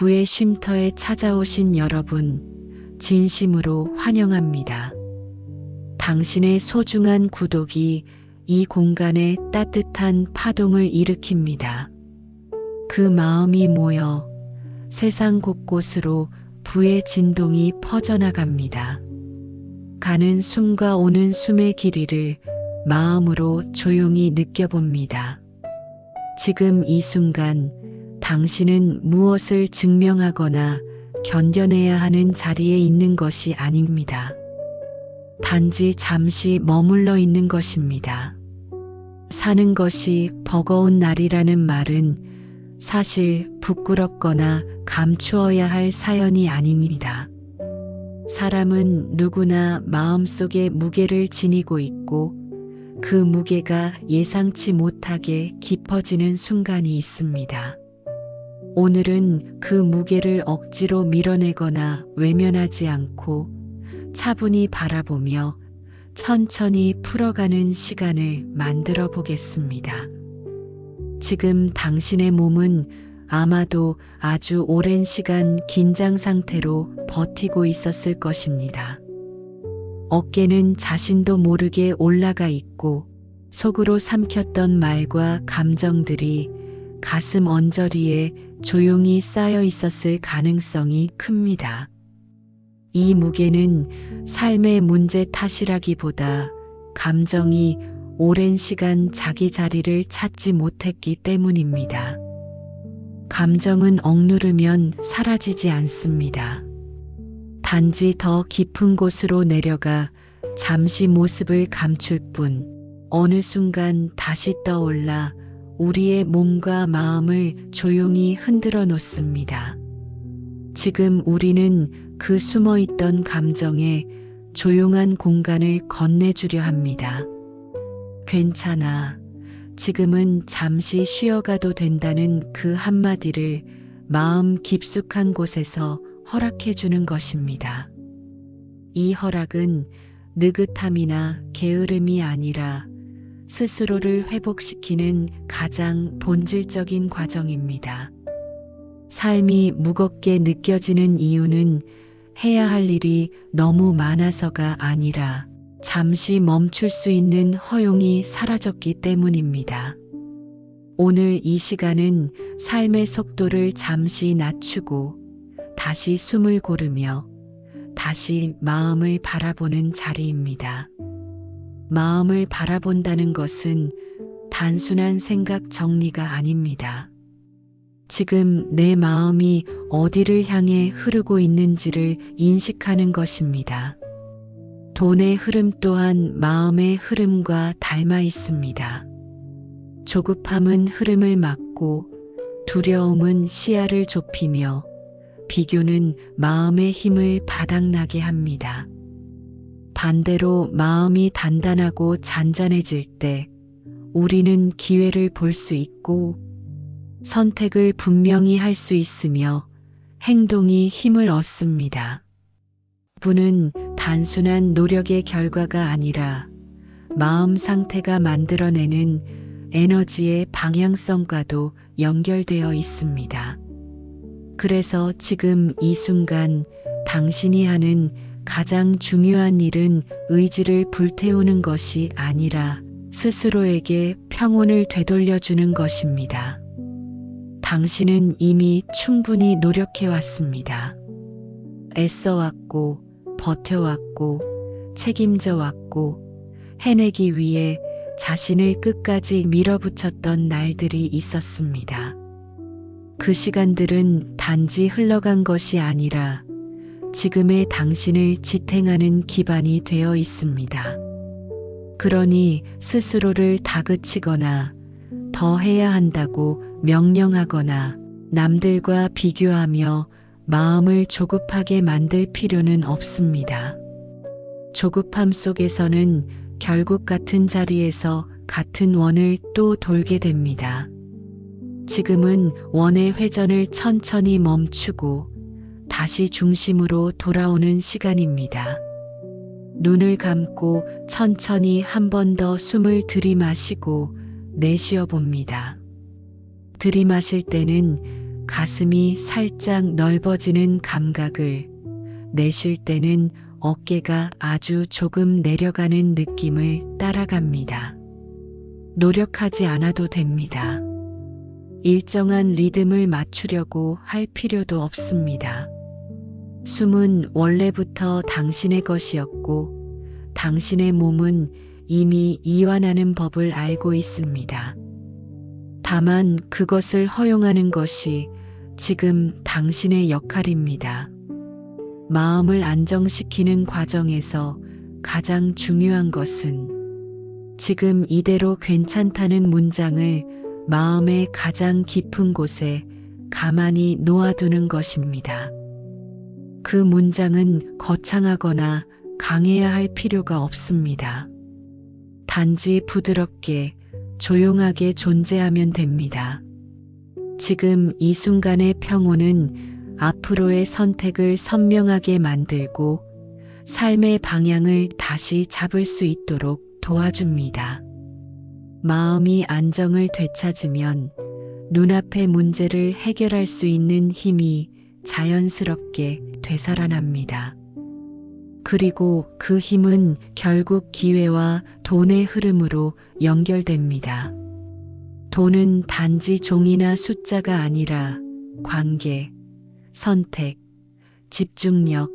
부의 쉼터에 찾아오신 여러분, 진심으로 환영합니다. 당신의 소중한 구독이 이 공간에 따뜻한 파동을 일으킵니다. 그 마음이 모여 세상 곳곳으로 부의 진동이 퍼져나갑니다. 가는 숨과 오는 숨의 길이를 마음으로 조용히 느껴봅니다. 지금 이 순간 당신은 무엇을 증명하거나 견뎌내야 하는 자리에 있는 것이 아닙니다. 단지 잠시 머물러 있는 것입니다. 사는 것이 버거운 날이라는 말은 사실 부끄럽거나 감추어야 할 사연이 아닙니다. 사람은 누구나 마음속에 무게를 지니고 있고 그 무게가 예상치 못하게 깊어지는 순간이 있습니다. 오늘은 그 무게를 억지로 밀어내거나 외면하지 않고 차분히 바라보며 천천히 풀어가는 시간을 만들어 보겠습니다. 지금 당신의 몸은 아마도 아주 오랜 시간 긴장 상태로 버티고 있었을 것입니다. 어깨는 자신도 모르게 올라가 있고 속으로 삼켰던 말과 감정들이 가슴 언저리에 조용히 쌓여 있었을 가능성이 큽니다. 이 무게는 삶의 문제 탓이라기보다 감정이 오랜 시간 자기 자리를 찾지 못했기 때문입니다. 감정은 억누르면 사라지지 않습니다. 단지 더 깊은 곳으로 내려가 잠시 모습을 감출 뿐 어느 순간 다시 떠올라 우리의 몸과 마음을 조용히 흔들어 놓습니다. 지금 우리는 그 숨어있던 감정에 조용한 공간을 건네주려 합니다. 괜찮아. 지금은 잠시 쉬어가도 된다는 그 한마디를 마음 깊숙한 곳에서 허락해 주는 것입니다. 이 허락은 느긋함이나 게으름이 아니라 스스로를 회복시키는 가장 본질적인 과정입니다. 삶이 무겁게 느껴지는 이유는 해야 할 일이 너무 많아서가 아니라 잠시 멈출 수 있는 허용이 사라졌기 때문입니다. 오늘 이 시간은 삶의 속도를 잠시 낮추고 다시 숨을 고르며 다시 마음을 바라보는 자리입니다. 마음을 바라본다는 것은 단순한 생각 정리가 아닙니다. 지금 내 마음이 어디를 향해 흐르고 있는지를 인식하는 것입니다. 돈의 흐름 또한 마음의 흐름과 닮아 있습니다. 조급함은 흐름을 막고 두려움은 시야를 좁히며 비교는 마음의 힘을 바닥나게 합니다. 반대로 마음이 단단하고 잔잔해질 때 우리는 기회를 볼 수 있고 선택을 분명히 할 수 있으며 행동이 힘을 얻습니다. 부는 단순한 노력의 결과가 아니라 마음 상태가 만들어내는 에너지의 방향성과도 연결되어 있습니다. 그래서 지금 이 순간 당신이 하는 가장 중요한 일은 의지를 불태우는 것이 아니라 스스로에게 평온을 되돌려주는 것입니다. 당신은 이미 충분히 노력해왔습니다. 애써왔고, 버텨왔고, 책임져왔고, 해내기 위해 자신을 끝까지 밀어붙였던 날들이 있었습니다. 그 시간들은 단지 흘러간 것이 아니라 지금의 당신을 지탱하는 기반이 되어 있습니다. 그러니 스스로를 다그치거나 더 해야 한다고 명령하거나 남들과 비교하며 마음을 조급하게 만들 필요는 없습니다. 조급함 속에서는 결국 같은 자리에서 같은 원을 또 돌게 됩니다. 지금은 원의 회전을 천천히 멈추고 다시 중심으로 돌아오는 시간입니다. 눈을 감고 천천히 한 번 더 숨을 들이마시고 내쉬어 봅니다. 들이마실 때는 가슴이 살짝 넓어지는 감각을, 내쉴 때는 어깨가 아주 조금 내려가는 느낌을 따라갑니다. 노력하지 않아도 됩니다. 일정한 리듬을 맞추려고 할 필요도 없습니다. 숨은 원래부터 당신의 것이었고, 당신의 몸은 이미 이완하는 법을 알고 있습니다. 다만 그것을 허용하는 것이 지금 당신의 역할입니다. 마음을 안정시키는 과정에서 가장 중요한 것은 지금 이대로 괜찮다는 문장을 마음의 가장 깊은 곳에 가만히 놓아두는 것입니다. 그 문장은 거창하거나 강해야 할 필요가 없습니다. 단지 부드럽게, 조용하게 존재하면 됩니다. 지금 이 순간의 평온은 앞으로의 선택을 선명하게 만들고 삶의 방향을 다시 잡을 수 있도록 도와줍니다. 마음이 안정을 되찾으면 눈앞의 문제를 해결할 수 있는 힘이 자연스럽게 되살아납니다. 그리고 그 힘은 결국 기회와 돈의 흐름으로 연결됩니다. 돈은 단지 종이나 숫자가 아니라 관계, 선택, 집중력,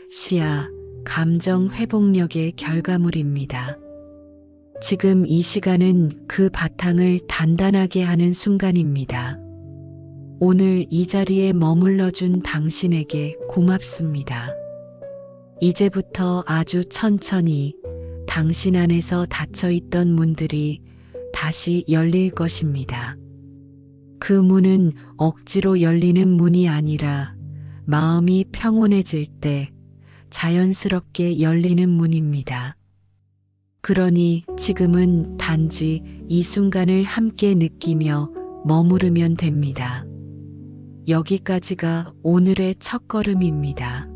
시야, 감정 회복력의 결과물입니다. 지금 이 시간은 그 바탕을 단단하게 하는 순간입니다. 오늘 이 자리에 머물러준 당신에게 고맙습니다. 이제부터 아주 천천히 당신 안에서 닫혀있던 문들이 다시 열릴 것입니다. 그 문은 억지로 열리는 문이 아니라 마음이 평온해질 때 자연스럽게 열리는 문입니다. 그러니 지금은 단지 이 순간을 함께 느끼며 머무르면 됩니다. 여기까지가 오늘의 첫걸음입니다.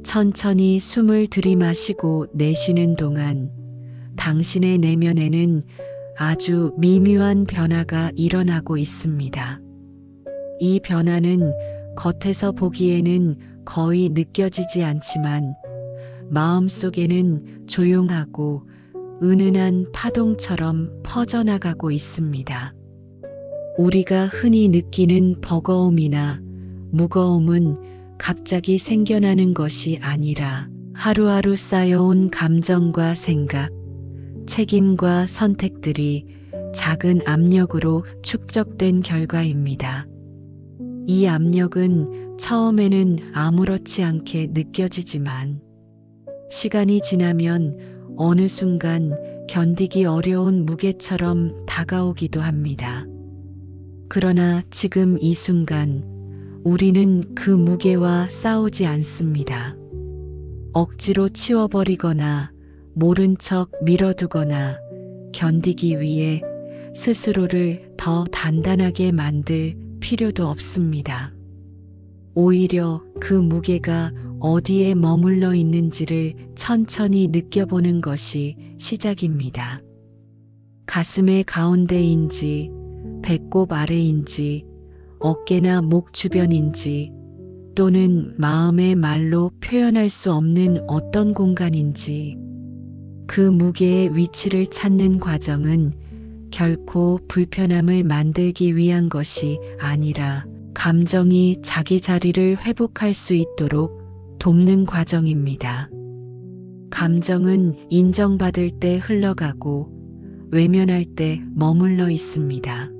천천히 숨을 들이마시고 내쉬는 동안 당신의 내면에는 아주 미묘한 변화가 일어나고 있습니다. 이 변화는 겉에서 보기에는 거의 느껴지지 않지만 마음속에는 조용하고 은은한 파동처럼 퍼져나가고 있습니다. 우리가 흔히 느끼는 버거움이나 무거움은 갑자기 생겨나는 것이 아니라 하루하루 쌓여온 감정과 생각, 책임과 선택들이 작은 압력으로 축적된 결과입니다. 이 압력은 처음에는 아무렇지 않게 느껴지지만 시간이 지나면 어느 순간 견디기 어려운 무게처럼 다가오기도 합니다. 그러나 지금 이 순간 우리는 그 무게와 싸우지 않습니다. 억지로 치워버리거나 모른 척 밀어두거나 견디기 위해 스스로를 더 단단하게 만들 필요도 없습니다. 오히려 그 무게가 어디에 머물러 있는지를 천천히 느껴보는 것이 시작입니다. 가슴의 가운데인지, 배꼽 아래인지, 어깨나 목 주변인지, 또는 마음의 말로 표현할 수 없는 어떤 공간인지, 그 무게의 위치를 찾는 과정은 결코 불편함을 만들기 위한 것이 아니라 감정이 자기 자리를 회복할 수 있도록 돕는 과정입니다. 감정은 인정받을 때 흘러가고 외면할 때 머물러 있습니다.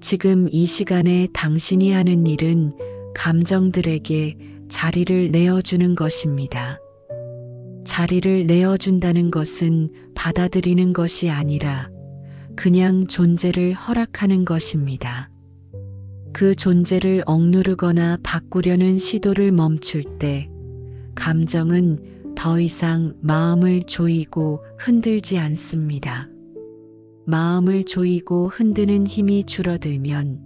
지금 이 시간에 당신이 하는 일은 감정들에게 자리를 내어주는 것입니다. 자리를 내어준다는 것은 받아들이는 것이 아니라 그냥 존재를 허락하는 것입니다. 그 존재를 억누르거나 바꾸려는 시도를 멈출 때 감정은 더 이상 마음을 조이고 흔들지 않습니다. 마음을 조이고 흔드는 힘이 줄어들면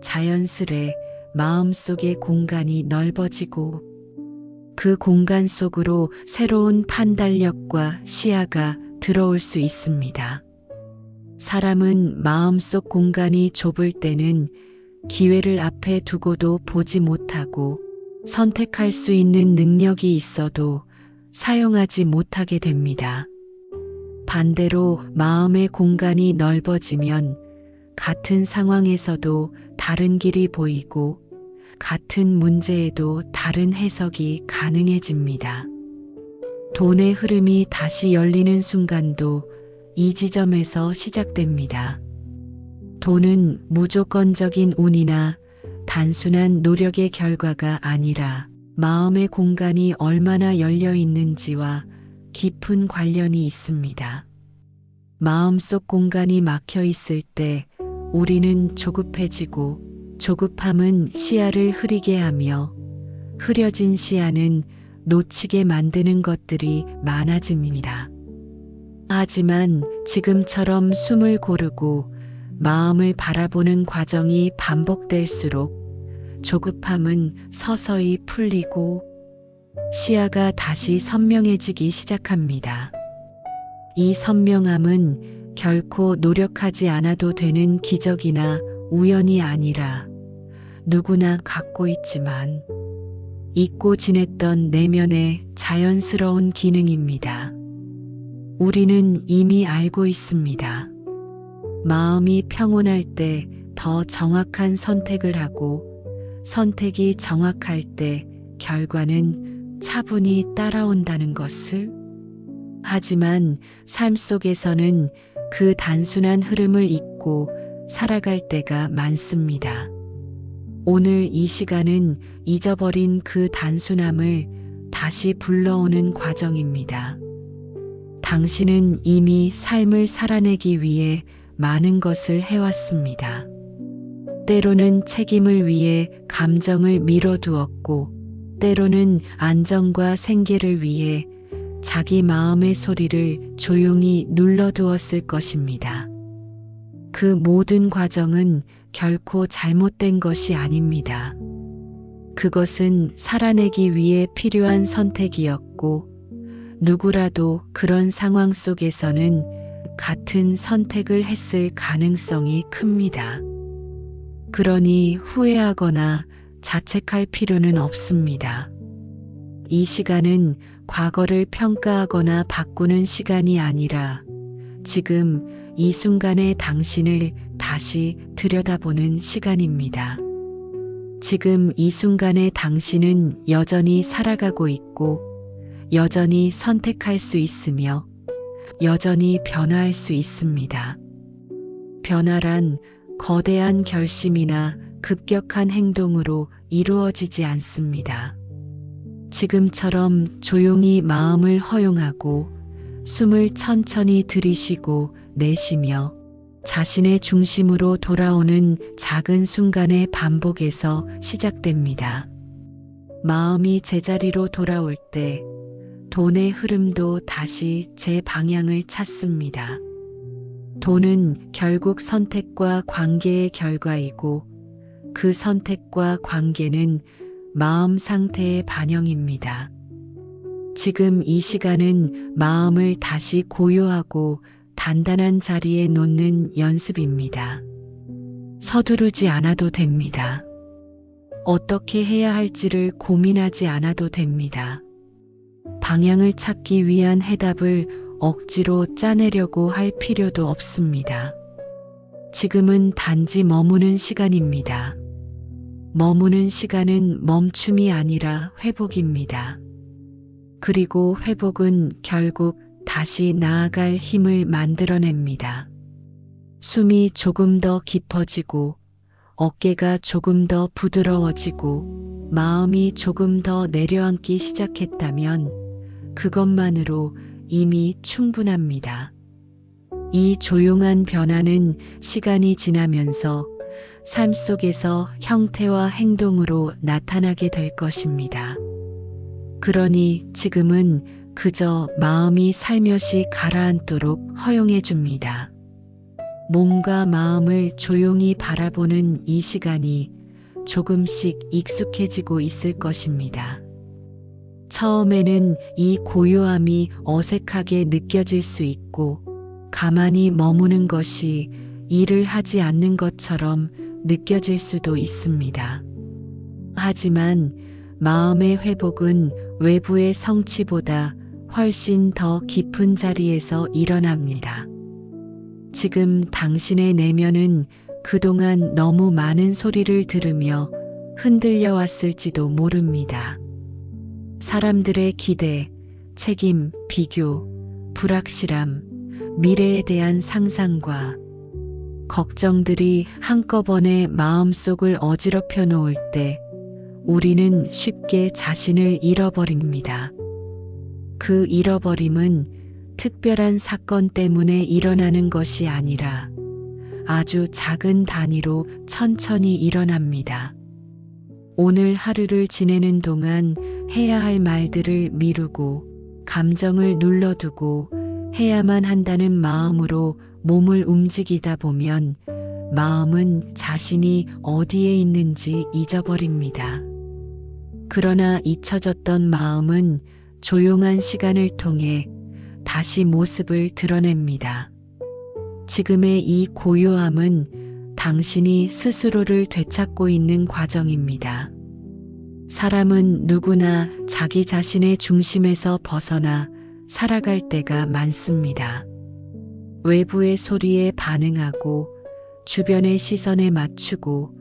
자연스레 마음속의 공간이 넓어지고 그 공간 속으로 새로운 판단력과 시야가 들어올 수 있습니다. 사람은 마음속 공간이 좁을 때는 기회를 앞에 두고도 보지 못하고 선택할 수 있는 능력이 있어도 사용하지 못하게 됩니다. 반대로 마음의 공간이 넓어지면 같은 상황에서도 다른 길이 보이고 같은 문제에도 다른 해석이 가능해집니다. 돈의 흐름이 다시 열리는 순간도 이 지점에서 시작됩니다. 돈은 무조건적인 운이나 단순한 노력의 결과가 아니라 마음의 공간이 얼마나 열려 있는지와 깊은 관련이 있습니다. 마음속 공간이 막혀 있을 때 우리는 조급해지고, 조급함은 시야를 흐리게 하며 흐려진 시야는 놓치게 만드는 것들이 많아집니다. 하지만 지금처럼 숨을 고르고 마음을 바라보는 과정이 반복될수록 조급함은 서서히 풀리고 시야가 다시 선명해지기 시작합니다. 이 선명함은 결코 노력하지 않아도 되는 기적이나 우연이 아니라 누구나 갖고 있지만 잊고 지냈던 내면의 자연스러운 기능입니다. 우리는 이미 알고 있습니다. 마음이 평온할 때 더 정확한 선택을 하고 선택이 정확할 때 결과는 차분히 따라온다는 것을. 하지만 삶 속에서는 그 단순한 흐름을 잊고 살아갈 때가 많습니다. 오늘 이 시간은 잊어버린 그 단순함을 다시 불러오는 과정입니다. 당신은 이미 삶을 살아내기 위해 많은 것을 해왔습니다. 때로는 책임을 위해 감정을 미뤄두었고, 때로는 안정과 생계를 위해 자기 마음의 소리를 조용히 눌러두었을 것입니다. 그 모든 과정은 결코 잘못된 것이 아닙니다. 그것은 살아내기 위해 필요한 선택이었고, 누구라도 그런 상황 속에서는 같은 선택을 했을 가능성이 큽니다. 그러니 후회하거나 자책할 필요는 없습니다. 이 시간은 과거를 평가하거나 바꾸는 시간이 아니라 지금 이 순간의 당신을 다시 들여다보는 시간입니다. 지금 이 순간의 당신은 여전히 살아가고 있고 여전히 선택할 수 있으며 여전히 변화할 수 있습니다. 변화란 거대한 결심이나 급격한 행동으로 이루어지지 않습니다. 지금처럼 조용히 마음을 허용하고 숨을 천천히 들이쉬고 내쉬며 자신의 중심으로 돌아오는 작은 순간의 반복에서 시작됩니다. 마음이 제자리로 돌아올 때 돈의 흐름도 다시 제 방향을 찾습니다. 돈은 결국 선택과 관계의 결과이고 그 선택과 관계는 마음 상태의 반영입니다. 지금 이 시간은 마음을 다시 고요하고 단단한 자리에 놓는 연습입니다. 서두르지 않아도 됩니다. 어떻게 해야 할지를 고민하지 않아도 됩니다. 방향을 찾기 위한 해답을 억지로 짜내려고 할 필요도 없습니다. 지금은 단지 머무는 시간입니다. 머무는 시간은 멈춤이 아니라 회복입니다. 그리고 회복은 결국 다시 나아갈 힘을 만들어냅니다. 숨이 조금 더 깊어지고 어깨가 조금 더 부드러워지고 마음이 조금 더 내려앉기 시작했다면 그것만으로 이미 충분합니다. 이 조용한 변화는 시간이 지나면서 삶 속에서 형태와 행동으로 나타나게 될 것입니다. 그러니 지금은 그저 마음이 살며시 가라앉도록 허용해 줍니다. 몸과 마음을 조용히 바라보는 이 시간이 조금씩 익숙해지고 있을 것입니다. 처음에는 이 고요함이 어색하게 느껴질 수 있고 가만히 머무는 것이 일을 하지 않는 것처럼 느껴질 수도 있습니다. 하지만 마음의 회복은 외부의 성취보다 훨씬 더 깊은 자리에서 일어납니다. 지금 당신의 내면은 그동안 너무 많은 소리를 들으며 흔들려 왔을지도 모릅니다. 사람들의 기대, 책임, 비교, 불확실함, 미래에 대한 상상과 걱정들이 한꺼번에 마음속을 어지럽혀 놓을 때 우리는 쉽게 자신을 잃어버립니다. 그 잃어버림은 특별한 사건 때문에 일어나는 것이 아니라 아주 작은 단위로 천천히 일어납니다. 오늘 하루를 지내는 동안 해야 할 말들을 미루고 감정을 눌러두고 해야만 한다는 마음으로 몸을 움직이다 보면 마음은 자신이 어디에 있는지 잊어버립니다. 그러나 잊혀졌던 마음은 조용한 시간을 통해 다시 모습을 드러냅니다. 지금의 이 고요함은 당신이 스스로를 되찾고 있는 과정입니다. 사람은 누구나 자기 자신의 중심에서 벗어나 살아갈 때가 많습니다. 외부의 소리에 반응하고 주변의 시선에 맞추고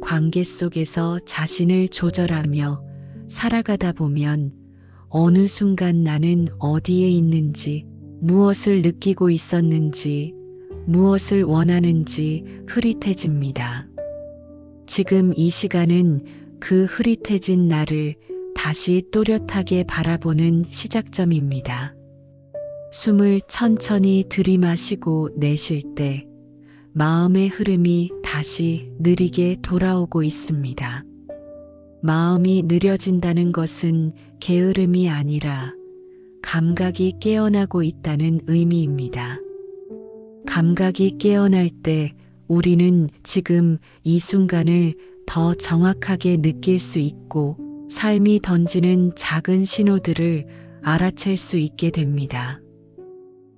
관계 속에서 자신을 조절하며 살아가다 보면 어느 순간 나는 어디에 있는지, 무엇을 느끼고 있었는지, 무엇을 원하는지 흐릿해집니다. 지금 이 시간은 그 흐릿해진 나를 다시 또렷하게 바라보는 시작점입니다. 숨을 천천히 들이마시고 내쉴 때 마음의 흐름이 다시 느리게 돌아오고 있습니다. 마음이 느려진다는 것은 게으름이 아니라 감각이 깨어나고 있다는 의미입니다. 감각이 깨어날 때 우리는 지금 이 순간을 더 정확하게 느낄 수 있고 삶이 던지는 작은 신호들을 알아챌 수 있게 됩니다.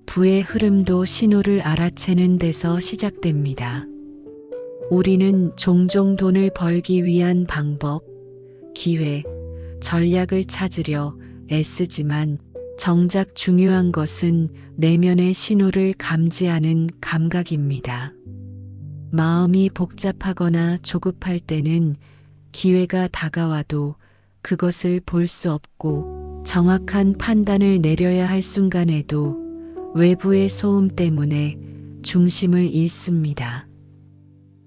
부의 흐름도 신호를 알아채는 데서 시작됩니다. 우리는 종종 돈을 벌기 위한 방법, 기회, 전략을 찾으려 애쓰지만 정작 중요한 것은 내면의 신호를 감지하는 감각입니다. 마음이 복잡하거나 조급할 때는 기회가 다가와도 그것을 볼 수 없고 정확한 판단을 내려야 할 순간에도 외부의 소음 때문에 중심을 잃습니다.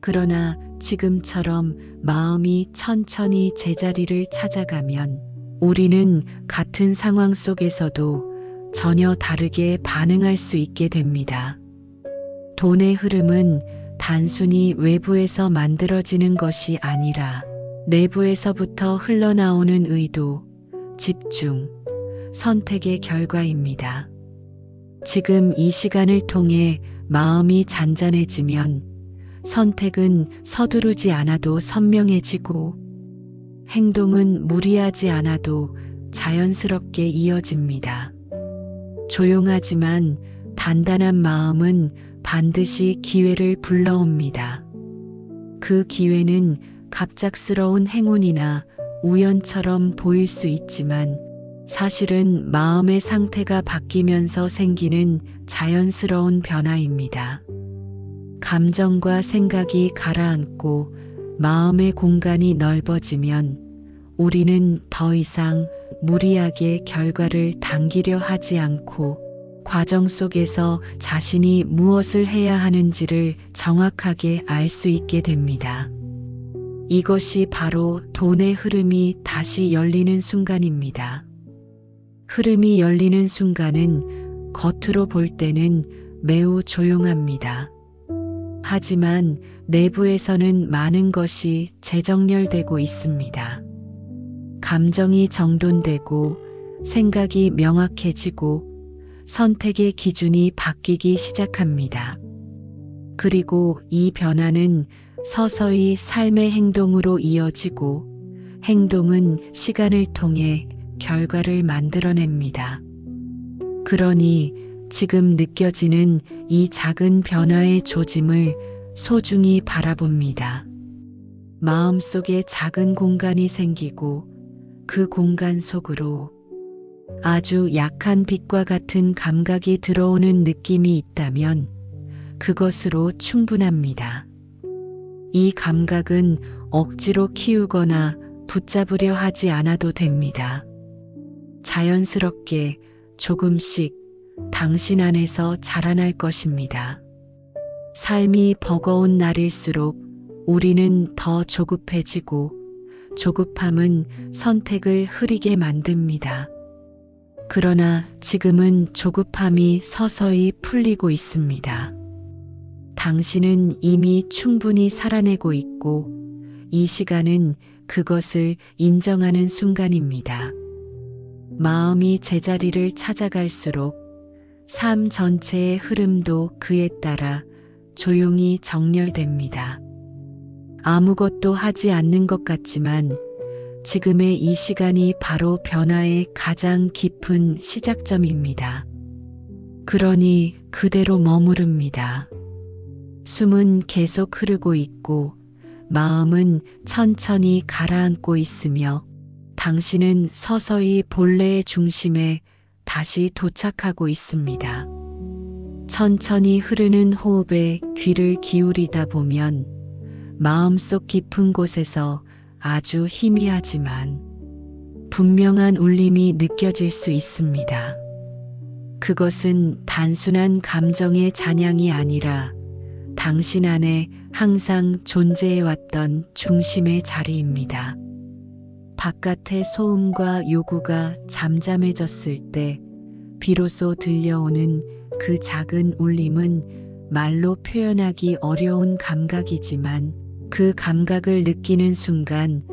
그러나 지금처럼 마음이 천천히 제자리를 찾아가면 우리는 같은 상황 속에서도 전혀 다르게 반응할 수 있게 됩니다. 돈의 흐름은 단순히 외부에서 만들어지는 것이 아니라 내부에서부터 흘러나오는 의도, 집중, 선택의 결과입니다. 지금 이 시간을 통해 마음이 잔잔해지면 선택은 서두르지 않아도 선명해지고 행동은 무리하지 않아도 자연스럽게 이어집니다. 조용하지만 단단한 마음은 반드시 기회를 불러옵니다. 그 기회는 갑작스러운 행운이나 우연처럼 보일 수 있지만 사실은 마음의 상태가 바뀌면서 생기는 자연스러운 변화입니다. 감정과 생각이 가라앉고 마음의 공간이 넓어지면 우리는 더 이상 무리하게 결과를 당기려 하지 않고 과정 속에서 자신이 무엇을 해야 하는지를 정확하게 알 수 있게 됩니다. 이것이 바로 돈의 흐름이 다시 열리는 순간입니다. 흐름이 열리는 순간은 겉으로 볼 때는 매우 조용합니다. 하지만 내부에서는 많은 것이 재정렬되고 있습니다. 감정이 정돈되고 생각이 명확해지고 선택의 기준이 바뀌기 시작합니다. 그리고 이 변화는 서서히 삶의 행동으로 이어지고 행동은 시간을 통해 결과를 만들어냅니다. 그러니 지금 느껴지는 이 작은 변화의 조짐을 소중히 바라봅니다. 마음속에 작은 공간이 생기고 그 공간 속으로 아주 약한 빛과 같은 감각이 들어오는 느낌이 있다면 그것으로 충분합니다. 이 감각은 억지로 키우거나 붙잡으려 하지 않아도 됩니다. 자연스럽게 조금씩 당신 안에서 자라날 것입니다. 삶이 버거운 날일수록 우리는 더 조급해지고 조급함은 선택을 흐리게 만듭니다. 그러나 지금은 조급함이 서서히 풀리고 있습니다. 당신은 이미 충분히 살아내고 있고 이 시간은 그것을 인정하는 순간입니다. 마음이 제자리를 찾아갈수록 삶 전체의 흐름도 그에 따라 조용히 정렬됩니다. 아무것도 하지 않는 것 같지만 지금의 이 시간이 바로 변화의 가장 깊은 시작점입니다. 그러니 그대로 머무릅니다. 숨은 계속 흐르고 있고 마음은 천천히 가라앉고 있으며 당신은 서서히 본래의 중심에 다시 도착하고 있습니다. 천천히 흐르는 호흡에 귀를 기울이다 보면 마음속 깊은 곳에서 아주 희미하지만 분명한 울림이 느껴질 수 있습니다. 그것은 단순한 감정의 잔향이 아니라 당신 안에 항상 존재해왔던 중심의 자리입니다. 바깥의 소음과 요구가 잠잠해졌을 때 비로소 들려오는 그 작은 울림은 말로 표현하기 어려운 감각이지만 그 감각을 느끼는 순간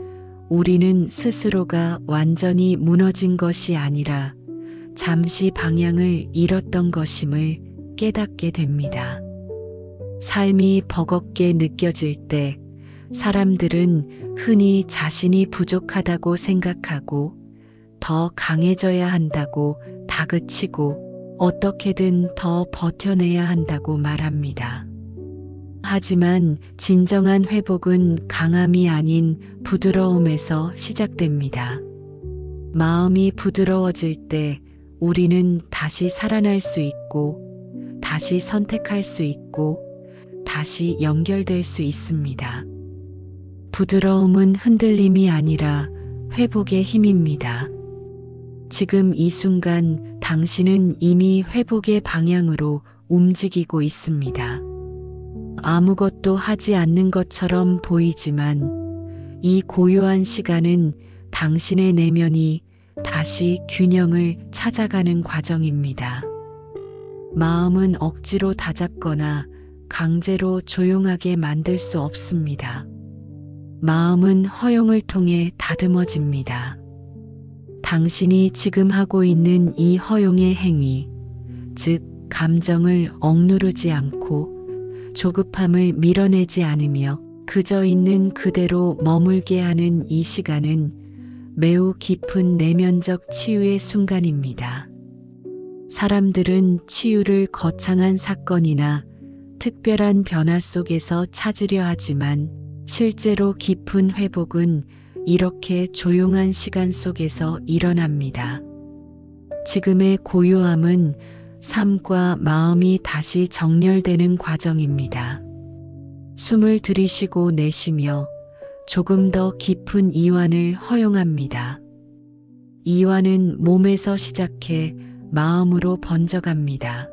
우리는 스스로가 완전히 무너진 것이 아니라 잠시 방향을 잃었던 것임을 깨닫게 됩니다. 삶이 버겁게 느껴질 때 사람들은 흔히 자신이 부족하다고 생각하고 더 강해져야 한다고 다그치고 어떻게든 더 버텨내야 한다고 말합니다. 하지만 진정한 회복은 강함이 아닌 부드러움에서 시작됩니다. 마음이 부드러워질 때 우리는 다시 살아날 수 있고 다시 선택할 수 있고 다시 연결될 수 있습니다. 부드러움은 흔들림이 아니라 회복의 힘입니다. 지금 이 순간 당신은 이미 회복의 방향으로 움직이고 있습니다. 아무것도 하지 않는 것처럼 보이지만 이 고요한 시간은 당신의 내면이 다시 균형을 찾아가는 과정입니다. 마음은 억지로 다잡거나 강제로 조용하게 만들 수 없습니다. 마음은 허용을 통해 다듬어집니다. 당신이 지금 하고 있는 이 허용의 행위, 즉 감정을 억누르지 않고 조급함을 밀어내지 않으며 그저 있는 그대로 머물게 하는 이 시간은 매우 깊은 내면적 치유의 순간입니다. 사람들은 치유를 거창한 사건이나 특별한 변화 속에서 찾으려 하지만 실제로 깊은 회복은 이렇게 조용한 시간 속에서 일어납니다. 지금의 고요함은 삶과 마음이 다시 정렬되는 과정입니다. 숨을 들이쉬고 내쉬며 조금 더 깊은 이완을 허용합니다. 이완은 몸에서 시작해 마음으로 번져갑니다.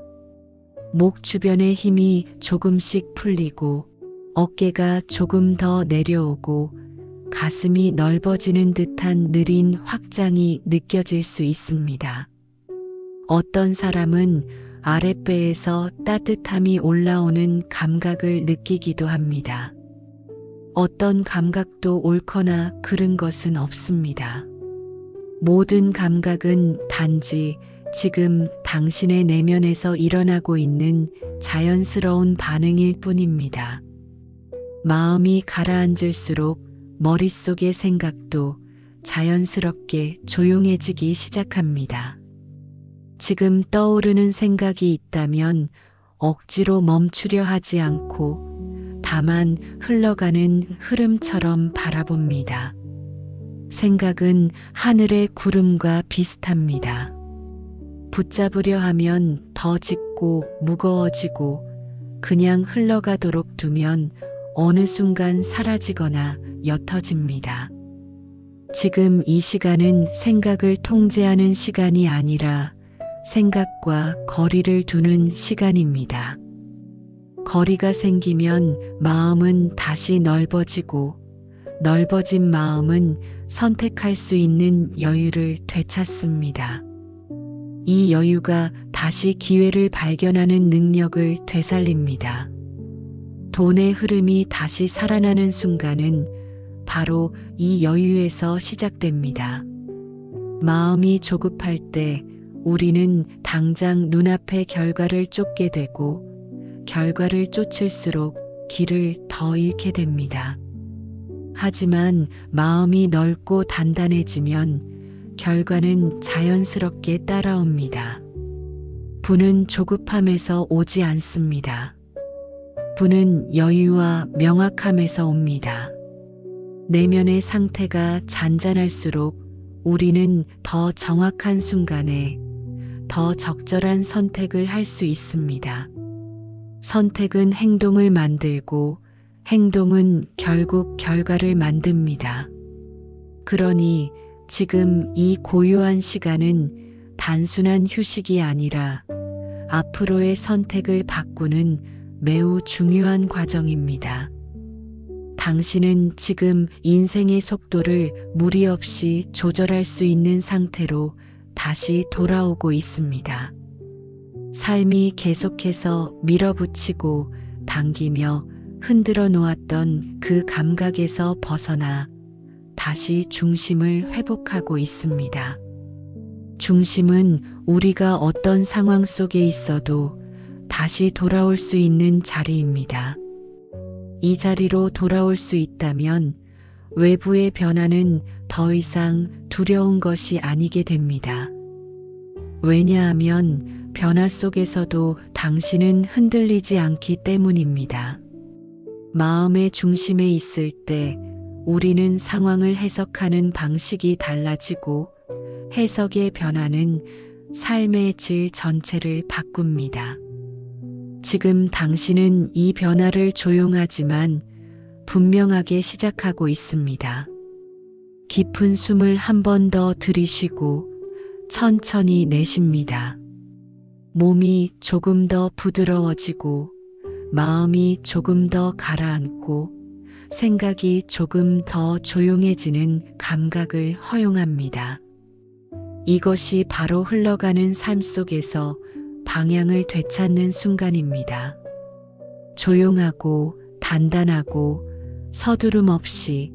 목 주변의 힘이 조금씩 풀리고 어깨가 조금 더 내려오고 가슴이 넓어지는 듯한 느린 확장이 느껴질 수 있습니다. 어떤 사람은 아랫배에서 따뜻함이 올라오는 감각을 느끼기도 합니다. 어떤 감각도 옳거나 그른 것은 없습니다. 모든 감각은 단지 지금 당신의 내면에서 일어나고 있는 자연스러운 반응일 뿐입니다. 마음이 가라앉을수록 머릿속의 생각도 자연스럽게 조용해지기 시작합니다. 지금 떠오르는 생각이 있다면 억지로 멈추려 하지 않고 다만 흘러가는 흐름처럼 바라봅니다. 생각은 하늘의 구름과 비슷합니다. 붙잡으려 하면 더 짙고 무거워지고 그냥 흘러가도록 두면 어느 순간 사라지거나 옅어집니다. 지금 이 시간은 생각을 통제하는 시간이 아니라 생각과 거리를 두는 시간입니다. 거리가 생기면 마음은 다시 넓어지고 넓어진 마음은 선택할 수 있는 여유를 되찾습니다. 이 여유가 다시 기회를 발견하는 능력을 되살립니다. 돈의 흐름이 다시 살아나는 순간은 바로 이 여유에서 시작됩니다. 마음이 조급할 때 우리는 당장 눈앞의 결과를 쫓게 되고 결과를 쫓을수록 길을 더 잃게 됩니다. 하지만 마음이 넓고 단단해지면 결과는 자연스럽게 따라옵니다. 부는 조급함에서 오지 않습니다. 부는 여유와 명확함에서 옵니다. 내면의 상태가 잔잔할수록 우리는 더 정확한 순간에 더 적절한 선택을 할 수 있습니다. 선택은 행동을 만들고 행동은 결국 결과를 만듭니다. 그러니 지금 이 고요한 시간은 단순한 휴식이 아니라 앞으로의 선택을 바꾸는 매우 중요한 과정입니다. 당신은 지금 인생의 속도를 무리 없이 조절할 수 있는 상태로 다시 돌아오고 있습니다. 삶이 계속해서 밀어붙이고 당기며 흔들어 놓았던 그 감각에서 벗어나 다시 중심을 회복하고 있습니다. 중심은 우리가 어떤 상황 속에 있어도 다시 돌아올 수 있는 자리입니다. 이 자리로 돌아올 수 있다면 외부의 변화는 더 이상 두려운 것이 아니게 됩니다. 왜냐하면 변화 속에서도 당신은 흔들리지 않기 때문입니다. 마음의 중심에 있을 때 우리는 상황을 해석하는 방식이 달라지고 해석의 변화는 삶의 질 전체를 바꿉니다. 지금 당신은 이 변화를 조용하지만 분명하게 시작하고 있습니다. 깊은 숨을 한 번 더 들이쉬고 천천히 내쉽니다. 몸이 조금 더 부드러워지고 마음이 조금 더 가라앉고 생각이 조금 더 조용해지는 감각을 허용합니다. 이것이 바로 흘러가는 삶 속에서 방향을 되찾는 순간입니다. 조용하고 단단하고 서두름 없이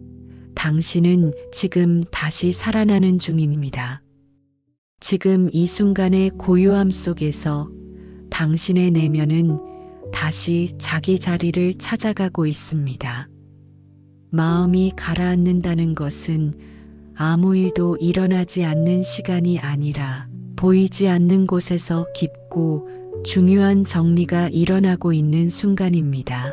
당신은 지금 다시 살아나는 중입니다. 지금 이 순간의 고요함 속에서 당신의 내면은 다시 자기 자리를 찾아가고 있습니다. 마음이 가라앉는다는 것은 아무 일도 일어나지 않는 시간이 아니라 보이지 않는 곳에서 깊고 중요한 정리가 일어나고 있는 순간입니다.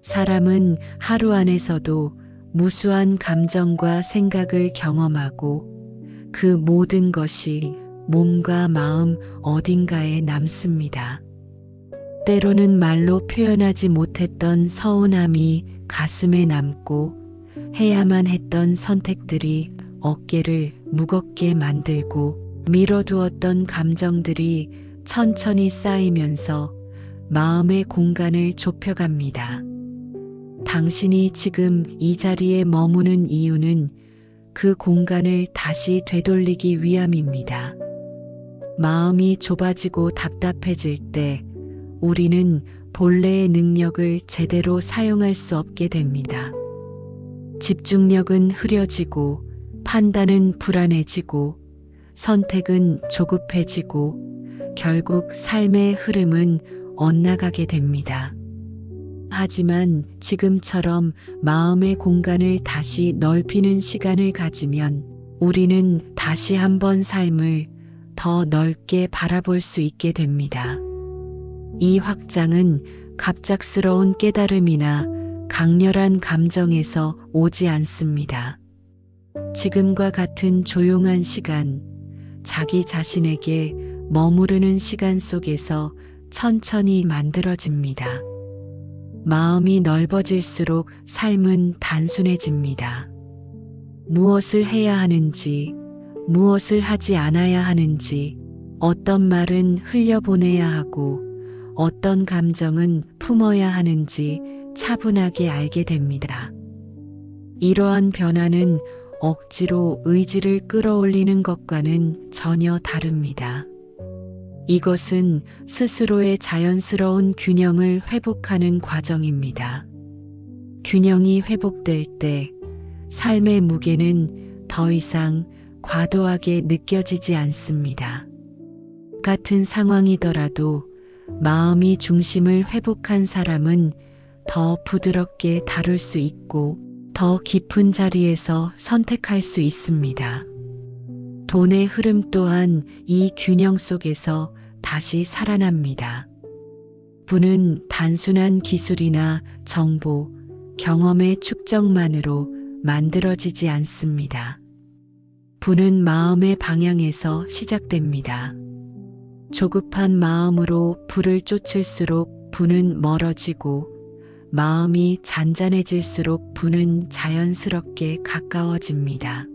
사람은 하루 안에서도 무수한 감정과 생각을 경험하고 그 모든 것이 몸과 마음 어딘가에 남습니다. 때로는 말로 표현하지 못했던 서운함이 가슴에 남고 해야만 했던 선택들이 어깨를 무겁게 만들고 밀어두었던 감정들이 천천히 쌓이면서 마음의 공간을 좁혀갑니다. 당신이 지금 이 자리에 머무는 이유는 그 공간을 다시 되돌리기 위함입니다. 마음이 좁아지고 답답해질 때 우리는 본래의 능력을 제대로 사용할 수 없게 됩니다. 집중력은 흐려지고 판단은 불안해지고 선택은 조급해지고 결국 삶의 흐름은 엇나가게 됩니다. 하지만 지금처럼 마음의 공간을 다시 넓히는 시간을 가지면 우리는 다시 한번 삶을 더 넓게 바라볼 수 있게 됩니다. 이 확장은 갑작스러운 깨달음이나 강렬한 감정에서 오지 않습니다. 지금과 같은 조용한 시간, 자기 자신에게 머무르는 시간 속에서 천천히 만들어집니다. 마음이 넓어질수록 삶은 단순해집니다. 무엇을 해야 하는지, 무엇을 하지 않아야 하는지, 어떤 말은 흘려보내야 하고, 어떤 감정은 품어야 하는지 차분하게 알게 됩니다. 이러한 변화는 억지로 의지를 끌어올리는 것과는 전혀 다릅니다. 이것은 스스로의 자연스러운 균형을 회복하는 과정입니다. 균형이 회복될 때 삶의 무게는 더 이상 과도하게 느껴지지 않습니다. 같은 상황이더라도 마음이 중심을 회복한 사람은 더 부드럽게 다룰 수 있고 더 깊은 자리에서 선택할 수 있습니다. 돈의 흐름 또한 이 균형 속에서 다시 살아납니다. 부는 단순한 기술이나 정보, 경험의 축적만으로 만들어지지 않습니다. 부는 마음의 방향에서 시작됩니다. 조급한 마음으로 부를 쫓을수록 부는 멀어지고 마음이 잔잔해질수록 부는 자연스럽게 가까워집니다.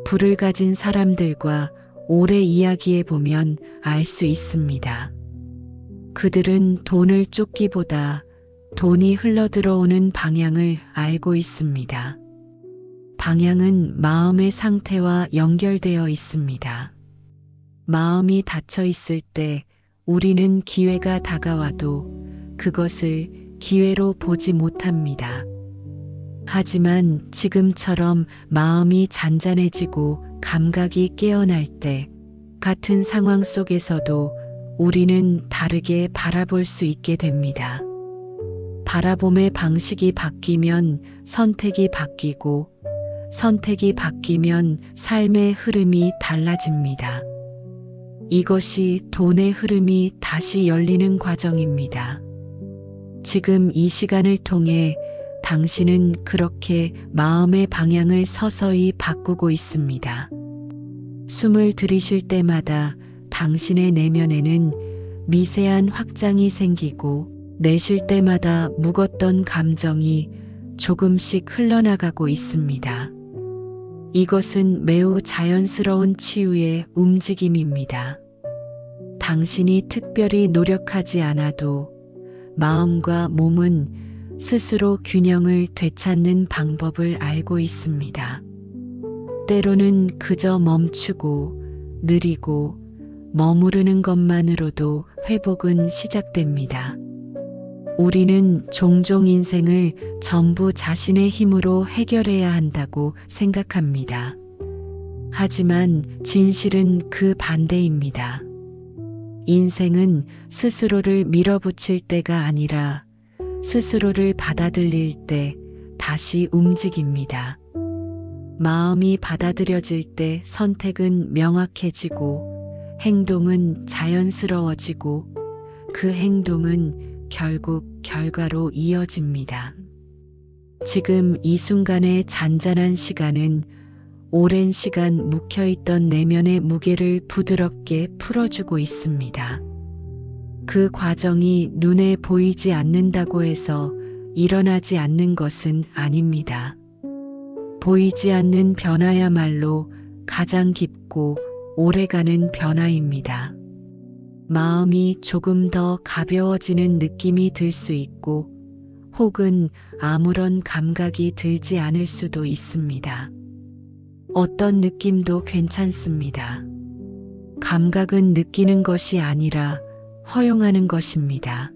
부를 가진 사람들과 오래 이야기해 보면 알 수 있습니다. 그들은 돈을 쫓기보다 돈이 흘러들어오는 방향을 알고 있습니다. 방향은 마음의 상태와 연결되어 있습니다. 마음이 닫혀 있을 때 우리는 기회가 다가와도 그것을 기회로 보지 못합니다. 하지만 지금처럼 마음이 잔잔해지고 감각이 깨어날 때 같은 상황 속에서도 우리는 다르게 바라볼 수 있게 됩니다. 바라봄의 방식이 바뀌면 선택이 바뀌고 선택이 바뀌면 삶의 흐름이 달라집니다. 이것이 돈의 흐름이 다시 열리는 과정입니다. 지금 이 시간을 통해 당신은 그렇게 마음의 방향을 서서히 바꾸고 있습니다. 숨을 들이쉴 때마다 당신의 내면에는 미세한 확장이 생기고 내쉴 때마다 묵었던 감정이 조금씩 흘러나가고 있습니다. 이것은 매우 자연스러운 치유의 움직임입니다. 당신이 특별히 노력하지 않아도 마음과 몸은 스스로 균형을 되찾는 방법을 알고 있습니다. 때로는 그저 멈추고 느리고 머무르는 것만으로도 회복은 시작됩니다. 우리는 종종 인생을 전부 자신의 힘으로 해결해야 한다고 생각합니다. 하지만 진실은 그 반대입니다. 인생은 스스로를 밀어붙일 때가 아니라 스스로를 받아들일 때 다시 움직입니다. 마음이 받아들여질 때 선택은 명확해지고 행동은 자연스러워지고 그 행동은 결국 결과로 이어집니다. 지금 이 순간의 잔잔한 시간은 오랜 시간 묵혀있던 내면의 무게를 부드럽게 풀어주고 있습니다. 그 과정이 눈에 보이지 않는다고 해서 일어나지 않는 것은 아닙니다. 보이지 않는 변화야말로 가장 깊고 오래가는 변화입니다. 마음이 조금 더 가벼워지는 느낌이 들 수 있고 혹은 아무런 감각이 들지 않을 수도 있습니다. 어떤 느낌도 괜찮습니다. 감각은 느끼는 것이 아니라 허용하는 것입니다.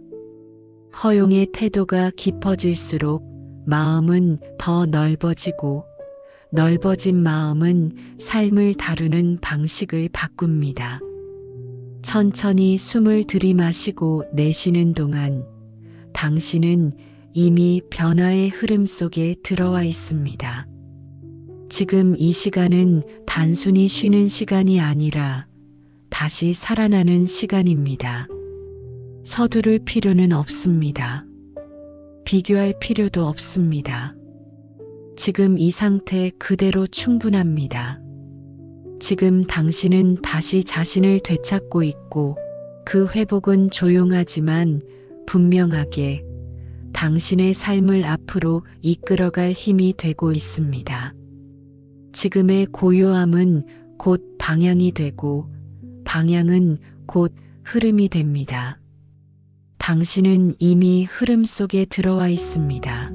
허용의 태도가 깊어질수록 마음은 더 넓어지고 넓어진 마음은 삶을 다루는 방식을 바꿉니다. 천천히 숨을 들이마시고 내쉬는 동안 당신은 이미 변화의 흐름 속에 들어와 있습니다. 지금 이 시간은 단순히 쉬는 시간이 아니라 다시 살아나는 시간입니다. 서두를 필요는 없습니다. 비교할 필요도 없습니다. 지금 이 상태 그대로 충분합니다. 지금 당신은 다시 자신을 되찾고 있고 그 회복은 조용하지만 분명하게 당신의 삶을 앞으로 이끌어갈 힘이 되고 있습니다. 지금의 고요함은 곧 방향이 되고 방향은 곧 흐름이 됩니다. 당신은 이미 흐름 속에 들어와 있습니다.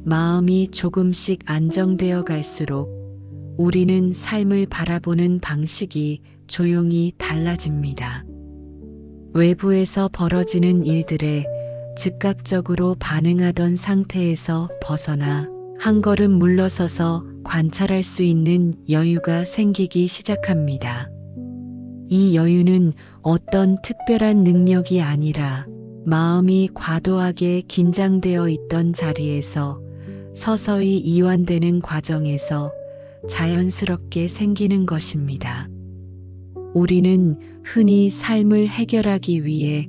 마음이 조금씩 안정되어 갈수록 우리는 삶을 바라보는 방식이 조용히 달라집니다. 외부에서 벌어지는 일들에 즉각적으로 반응하던 상태에서 벗어나 한 걸음 물러서서 관찰할 수 있는 여유가 생기기 시작합니다. 이 여유는 어떤 특별한 능력이 아니라 마음이 과도하게 긴장되어 있던 자리에서 서서히 이완되는 과정에서 자연스럽게 생기는 것입니다. 우리는 흔히 삶을 해결하기 위해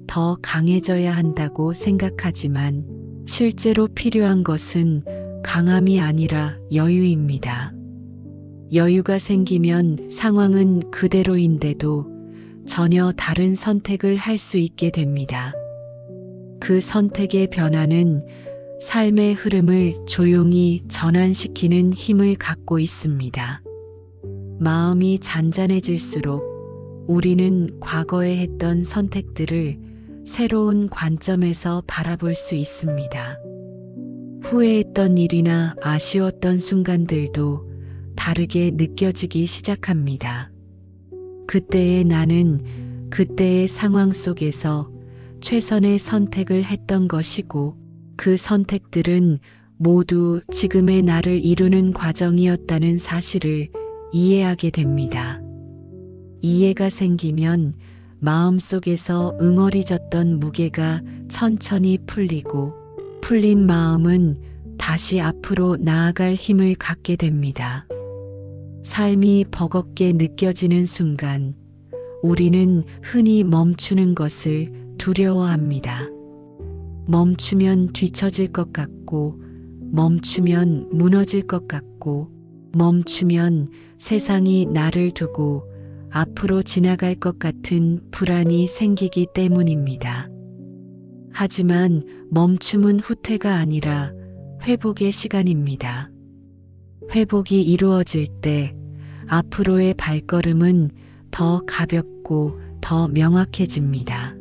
더 강해져야 한다고 생각하지만 실제로 필요한 것은 강함이 아니라 여유입니다. 여유가 생기면 상황은 그대로인데도 전혀 다른 선택을 할 수 있게 됩니다. 그 선택의 변화는 삶의 흐름을 조용히 전환시키는 힘을 갖고 있습니다. 마음이 잔잔해질수록 우리는 과거에 했던 선택들을 새로운 관점에서 바라볼 수 있습니다. 후회했던 일이나 아쉬웠던 순간들도 다르게 느껴지기 시작합니다. 그때의 나는 그때의 상황 속에서 최선의 선택을 했던 것이고 그 선택들은 모두 지금의 나를 이루는 과정이었다는 사실을 이해하게 됩니다. 이해가 생기면 마음속에서 응어리졌던 무게가 천천히 풀리고 풀린 마음은 다시 앞으로 나아갈 힘을 갖게 됩니다. 삶이 버겁게 느껴지는 순간 우리는 흔히 멈추는 것을 두려워합니다. 멈추면 뒤처질 것 같고, 멈추면 무너질 것 같고, 멈추면 세상이 나를 두고 앞으로 지나갈 것 같은 불안이 생기기 때문입니다. 하지만 멈춤은 후퇴가 아니라 회복의 시간입니다. 회복이 이루어질 때 앞으로의 발걸음은 더 가볍고 더 명확해집니다.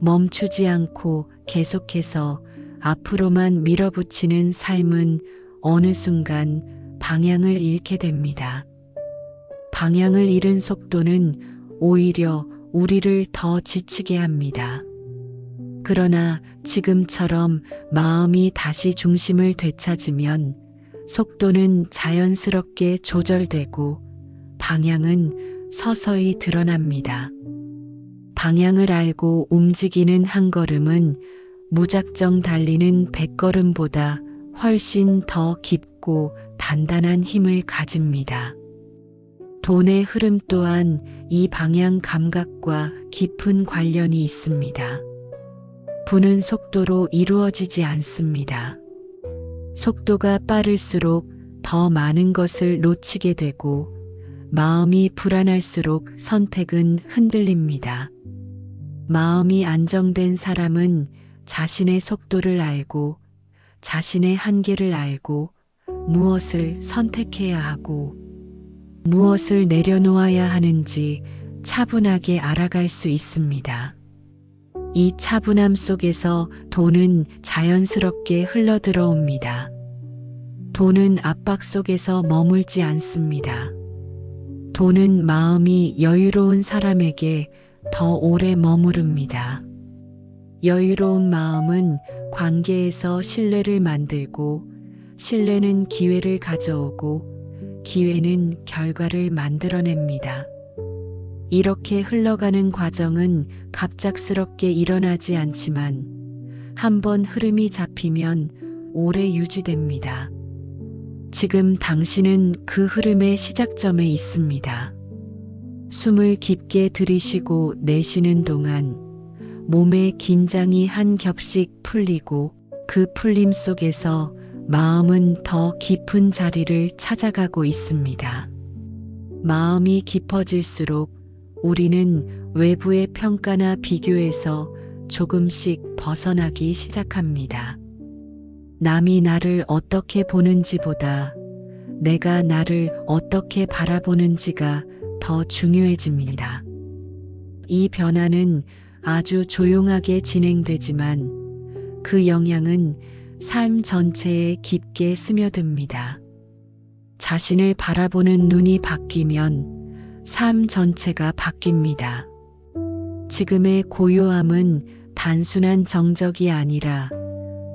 멈추지 않고 계속해서 앞으로만 밀어붙이는 삶은 어느 순간 방향을 잃게 됩니다. 방향을 잃은 속도는 오히려 우리를 더 지치게 합니다. 그러나 지금처럼 마음이 다시 중심을 되찾으면 속도는 자연스럽게 조절되고 방향은 서서히 드러납니다. 방향을 알고 움직이는 한 걸음은 무작정 달리는 100걸음보다 훨씬 더 깊고 단단한 힘을 가집니다. 돈의 흐름 또한 이 방향 감각과 깊은 관련이 있습니다. 부는 속도로 이루어지지 않습니다. 속도가 빠를수록 더 많은 것을 놓치게 되고 마음이 불안할수록 선택은 흔들립니다. 마음이 안정된 사람은 자신의 속도를 알고 자신의 한계를 알고 무엇을 선택해야 하고 무엇을 내려놓아야 하는지 차분하게 알아갈 수 있습니다. 이 차분함 속에서 돈은 자연스럽게 흘러들어옵니다. 돈은 압박 속에서 머물지 않습니다. 돈은 마음이 여유로운 사람에게 더 오래 머무릅니다. 여유로운 마음은 관계에서 신뢰를 만들고 신뢰는 기회를 가져오고 기회는 결과를 만들어냅니다. 이렇게 흘러가는 과정은 갑작스럽게 일어나지 않지만 한번 흐름이 잡히면 오래 유지됩니다. 지금 당신은 그 흐름의 시작점에 있습니다. 숨을 깊게 들이쉬고 내쉬는 동안 몸의 긴장이 한 겹씩 풀리고 그 풀림 속에서 마음은 더 깊은 자리를 찾아가고 있습니다. 마음이 깊어질수록 우리는 외부의 평가나 비교에서 조금씩 벗어나기 시작합니다. 남이 나를 어떻게 보는지보다 내가 나를 어떻게 바라보는지가 더 중요해집니다. 이 변화는 아주 조용하게 진행되지만 그 영향은 삶 전체에 깊게 스며듭니다. 자신을 바라보는 눈이 바뀌면 삶 전체가 바뀝니다. 지금의 고요함은 단순한 정적이 아니라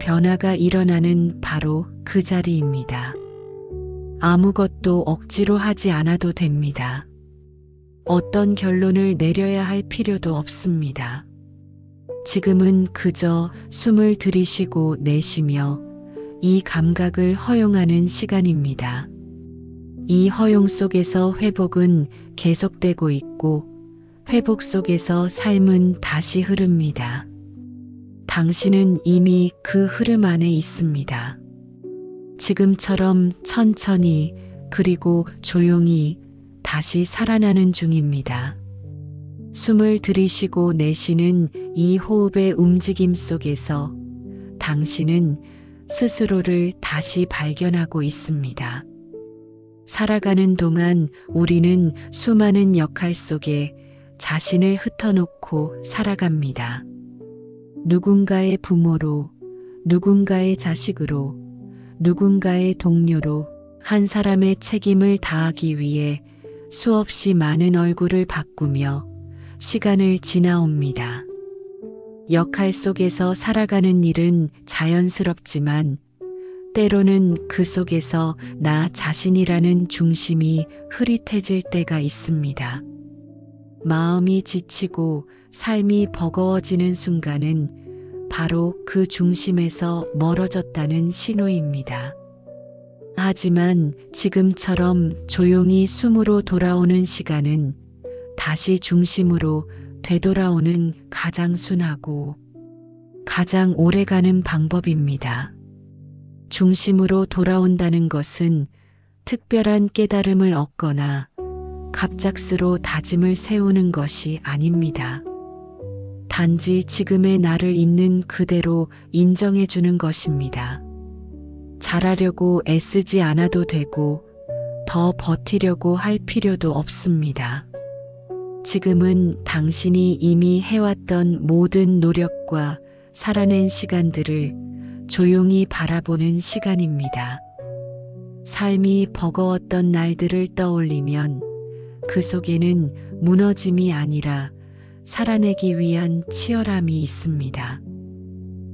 변화가 일어나는 바로 그 자리입니다. 아무것도 억지로 하지 않아도 됩니다. 어떤 결론을 내려야 할 필요도 없습니다. 지금은 그저 숨을 들이쉬고 내쉬며 이 감각을 허용하는 시간입니다. 이 허용 속에서 회복은 계속되고 있고 회복 속에서 삶은 다시 흐릅니다. 당신은 이미 그 흐름 안에 있습니다. 지금처럼 천천히 그리고 조용히 다시 살아나는 중입니다. 숨을 들이쉬고 내쉬는 이 호흡의 움직임 속에서 당신은 스스로를 다시 발견하고 있습니다. 살아가는 동안 우리는 수많은 역할 속에 자신을 흩어놓고 살아갑니다. 누군가의 부모로, 누군가의 자식으로, 누군가의 동료로 한 사람의 책임을 다하기 위해 수없이 많은 얼굴을 바꾸며 시간을 지나옵니다. 역할 속에서 살아가는 일은 자연스럽지만 때로는 그 속에서 나 자신이라는 중심이 흐릿해질 때가 있습니다. 마음이 지치고 삶이 버거워지는 순간은 바로 그 중심에서 멀어졌다는 신호입니다. 하지만 지금처럼 조용히 숨으로 돌아오는 시간은 다시 중심으로 되돌아오는 가장 순하고 가장 오래가는 방법입니다. 중심으로 돌아온다는 것은 특별한 깨달음을 얻거나 갑작스로 다짐을 세우는 것이 아닙니다. 단지 지금의 나를 있는 그대로 인정해 주는 것입니다. 잘하려고 애쓰지 않아도 되고 더 버티려고 할 필요도 없습니다. 지금은 당신이 이미 해왔던 모든 노력과 살아낸 시간들을 조용히 바라보는 시간입니다. 삶이 버거웠던 날들을 떠올리면 그 속에는 무너짐이 아니라 살아내기 위한 치열함이 있습니다.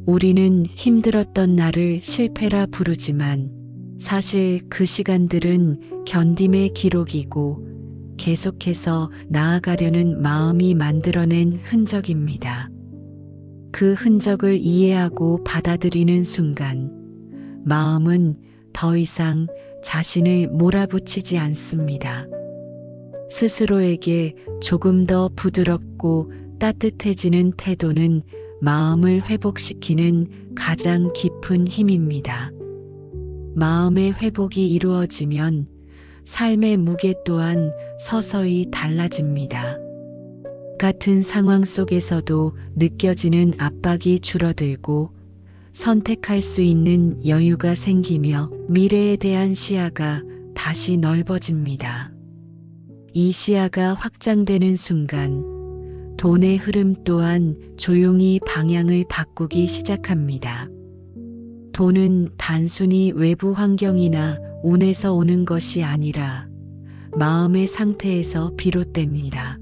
우리는 힘들었던 날을 실패라 부르지만 사실 그 시간들은 견딤의 기록이고 계속해서 나아가려는 마음이 만들어낸 흔적입니다. 그 흔적을 이해하고 받아들이는 순간 마음은 더 이상 자신을 몰아붙이지 않습니다. 스스로에게 조금 더 부드럽고 따뜻해지는 태도는 마음을 회복시키는 가장 깊은 힘입니다. 마음의 회복이 이루어지면 삶의 무게 또한 서서히 달라집니다. 같은 상황 속에서도 느껴지는 압박이 줄어들고 선택할 수 있는 여유가 생기며 미래에 대한 시야가 다시 넓어집니다. 이 시야가 확장되는 순간 돈의 흐름 또한 조용히 방향을 바꾸기 시작합니다. 돈은 단순히 외부 환경이나 운에서 오는 것이 아니라 마음의 상태에서 비롯됩니다.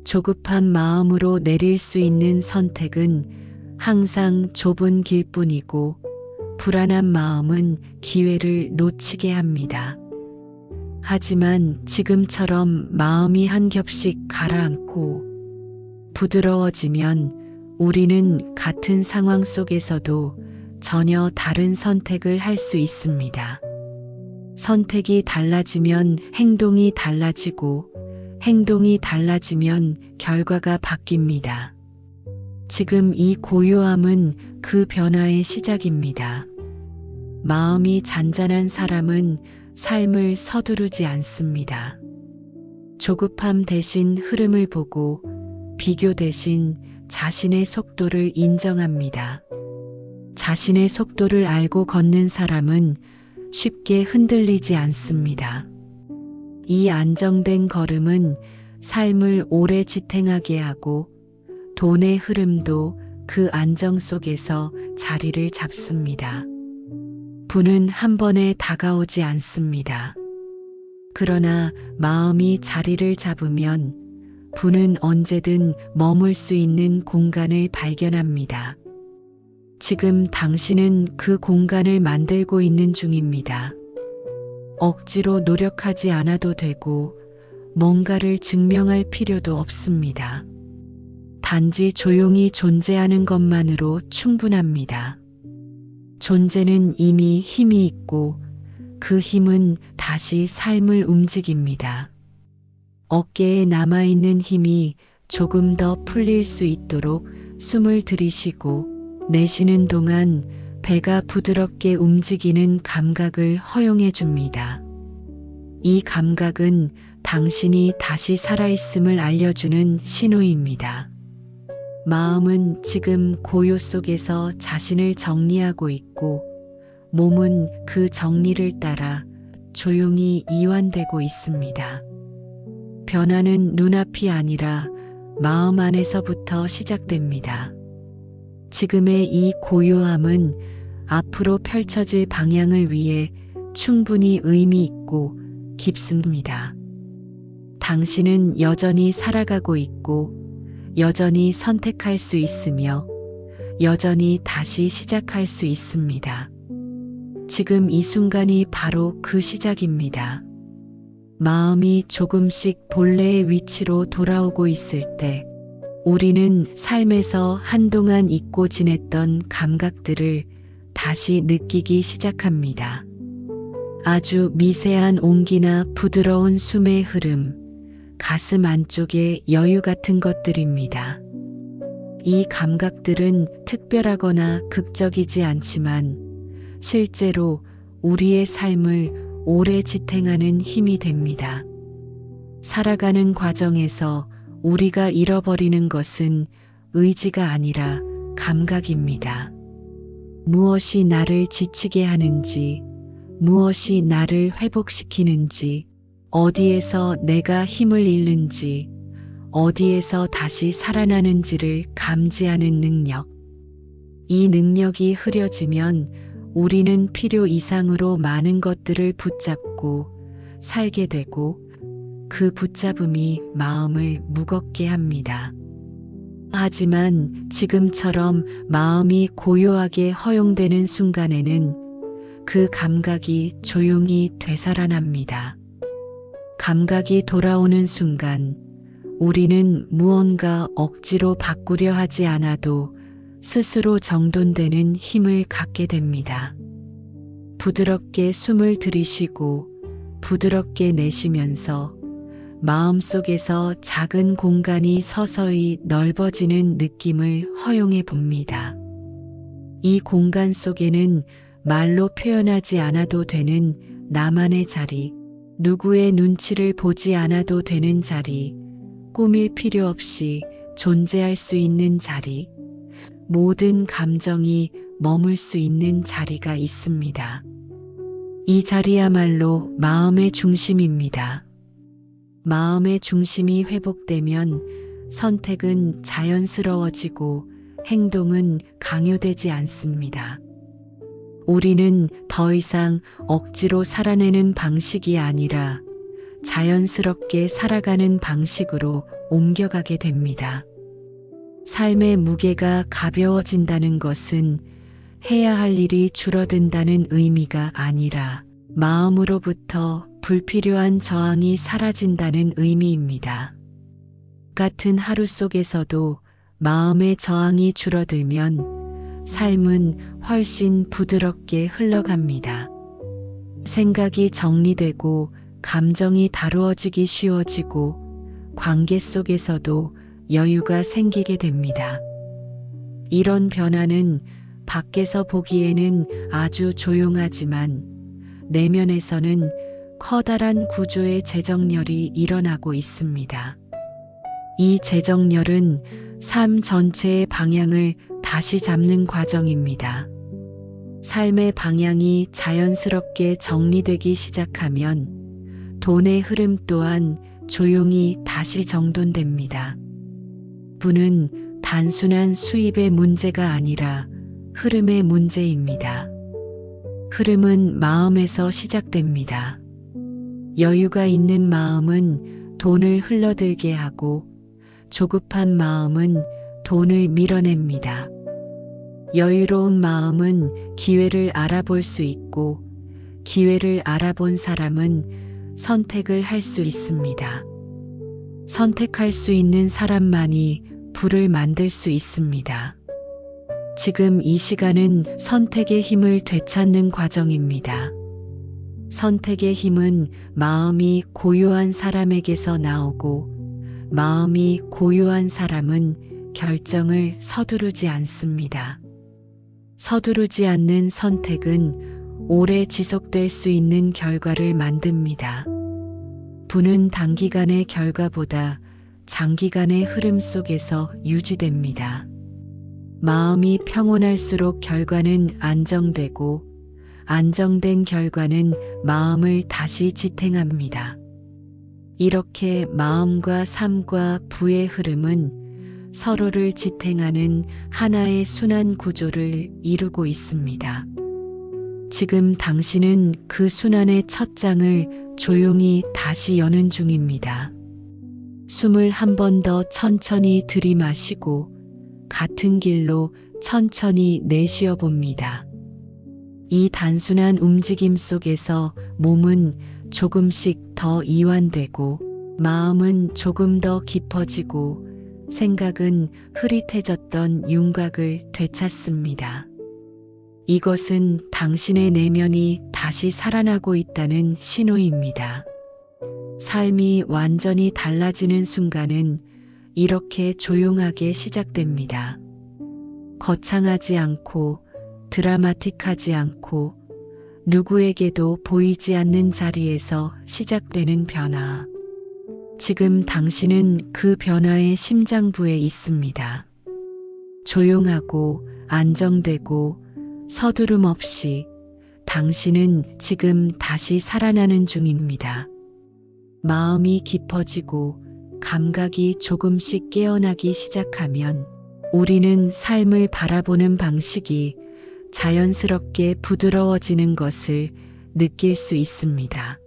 조급한 마음으로 내릴 수 있는 선택은 항상 좁은 길뿐이고 불안한 마음은 기회를 놓치게 합니다. 하지만 지금처럼 마음이 한 겹씩 가라앉고 부드러워지면 우리는 같은 상황 속에서도 전혀 다른 선택을 할 수 있습니다. 선택이 달라지면 행동이 달라지고 행동이 달라지면 결과가 바뀝니다. 지금 이 고요함은 그 변화의 시작입니다. 마음이 잔잔한 사람은 삶을 서두르지 않습니다. 조급함 대신 흐름을 보고 비교 대신 자신의 속도를 인정합니다. 자신의 속도를 알고 걷는 사람은 쉽게 흔들리지 않습니다. 이 안정된 걸음은 삶을 오래 지탱하게 하고 돈의 흐름도 그 안정 속에서 자리를 잡습니다. 부는 한 번에 다가오지 않습니다. 그러나 마음이 자리를 잡으면 부는 언제든 머물 수 있는 공간을 발견합니다. 지금 당신은 그 공간을 만들고 있는 중입니다. 억지로 노력하지 않아도 되고 뭔가를 증명할 필요도 없습니다. 단지 조용히 존재하는 것만으로 충분합니다. 존재는 이미 힘이 있고 그 힘은 다시 삶을 움직입니다. 어깨에 남아있는 힘이 조금 더 풀릴 수 있도록 숨을 들이쉬고 내쉬는 동안 배가 부드럽게 움직이는 감각을 허용해 줍니다. 이 감각은 당신이 다시 살아있음을 알려주는 신호입니다. 마음은 지금 고요 속에서 자신을 정리하고 있고 몸은 그 정리를 따라 조용히 이완되고 있습니다. 변화는 눈앞이 아니라 마음 안에서부터 시작됩니다. 지금의 이 고요함은 앞으로 펼쳐질 방향을 위해 충분히 의미 있고 깊습니다. 당신은 여전히 살아가고 있고 여전히 선택할 수 있으며 여전히 다시 시작할 수 있습니다. 지금 이 순간이 바로 그 시작입니다. 마음이 조금씩 본래의 위치로 돌아오고 있을 때 우리는 삶에서 한동안 잊고 지냈던 감각들을 다시 느끼기 시작합니다. 아주 미세한 온기나 부드러운 숨의 흐름, 가슴 안쪽의 여유 같은 것들입니다. 이 감각들은 특별하거나 극적이지 않지만 실제로 우리의 삶을 오래 지탱하는 힘이 됩니다. 살아가는 과정에서 우리가 잃어버리는 것은 의지가 아니라 감각입니다. 무엇이 나를 지치게 하는지, 무엇이 나를 회복시키는지, 어디에서 내가 힘을 잃는지, 어디에서 다시 살아나는지를 감지하는 능력. 이 능력이 흐려지면 우리는 필요 이상으로 많은 것들을 붙잡고 살게 되고 그 붙잡음이 마음을 무겁게 합니다. 하지만 지금처럼 마음이 고요하게 허용되는 순간에는 그 감각이 조용히 되살아납니다. 감각이 돌아오는 순간 우리는 무언가 억지로 바꾸려 하지 않아도 스스로 정돈되는 힘을 갖게 됩니다. 부드럽게 숨을 들이쉬고 부드럽게 내쉬면서 마음속에서 작은 공간이 서서히 넓어지는 느낌을 허용해 봅니다. 이 공간 속에는 말로 표현하지 않아도 되는 나만의 자리, 누구의 눈치를 보지 않아도 되는 자리, 꾸밀 필요 없이 존재할 수 있는 자리, 모든 감정이 머물 수 있는 자리가 있습니다. 이 자리야말로 마음의 중심입니다. 마음의 중심이 회복되면 선택은 자연스러워지고 행동은 강요되지 않습니다. 우리는 더 이상 억지로 살아내는 방식이 아니라 자연스럽게 살아가는 방식으로 옮겨가게 됩니다. 삶의 무게가 가벼워진다는 것은 해야 할 일이 줄어든다는 의미가 아니라 마음으로부터 불필요한 저항이 사라진다는 의미입니다. 같은 하루 속에서도 마음의 저항이 줄어들면 삶은 훨씬 부드럽게 흘러갑니다. 생각이 정리되고 감정이 다루어지기 쉬워지고 관계 속에서도 여유가 생기게 됩니다. 이런 변화는 밖에서 보기에는 아주 조용하지만 내면에서는 커다란 구조의 재정렬이 일어나고 있습니다. 이 재정렬은 삶 전체의 방향을 다시 잡는 과정입니다. 삶의 방향이 자연스럽게 정리되기 시작하면 돈의 흐름 또한 조용히 다시 정돈됩니다. 부는 단순한 수입의 문제가 아니라 흐름의 문제입니다. 흐름은 마음에서 시작됩니다. 여유가 있는 마음은 돈을 흘러들게 하고 조급한 마음은 돈을 밀어냅니다. 여유로운 마음은 기회를 알아볼 수 있고 기회를 알아본 사람은 선택을 할 수 있습니다. 선택할 수 있는 사람만이 부를 만들 수 있습니다. 지금 이 시간은 선택의 힘을 되찾는 과정입니다. 선택의 힘은 마음이 고요한 사람에게서 나오고 마음이 고요한 사람은 결정을 서두르지 않습니다. 서두르지 않는 선택은 오래 지속될 수 있는 결과를 만듭니다. 부는 단기간의 결과보다 장기간의 흐름 속에서 유지됩니다. 마음이 평온할수록 결과는 안정되고 안정된 결과는 마음을 다시 지탱합니다. 이렇게 마음과 삶과 부의 흐름은 서로를 지탱하는 하나의 순환 구조를 이루고 있습니다. 지금 당신은 그 순환의 첫 장을 조용히 다시 여는 중입니다. 숨을 한 번 더 천천히 들이마시고 같은 길로 천천히 내쉬어 봅니다. 이 단순한 움직임 속에서 몸은 조금씩 더 이완되고 마음은 조금 더 깊어지고 생각은 흐릿해졌던 윤곽을 되찾습니다. 이것은 당신의 내면이 다시 살아나고 있다는 신호입니다. 삶이 완전히 달라지는 순간은 이렇게 조용하게 시작됩니다. 거창하지 않고 드라마틱하지 않고 누구에게도 보이지 않는 자리에서 시작되는 변화. 지금 당신은 그 변화의 심장부에 있습니다. 조용하고 안정되고 서두름 없이 당신은 지금 다시 살아나는 중입니다. 마음이 깊어지고 감각이 조금씩 깨어나기 시작하면 우리는 삶을 바라보는 방식이 자연스럽게 부드러워지는 것을 느낄 수 있습니다.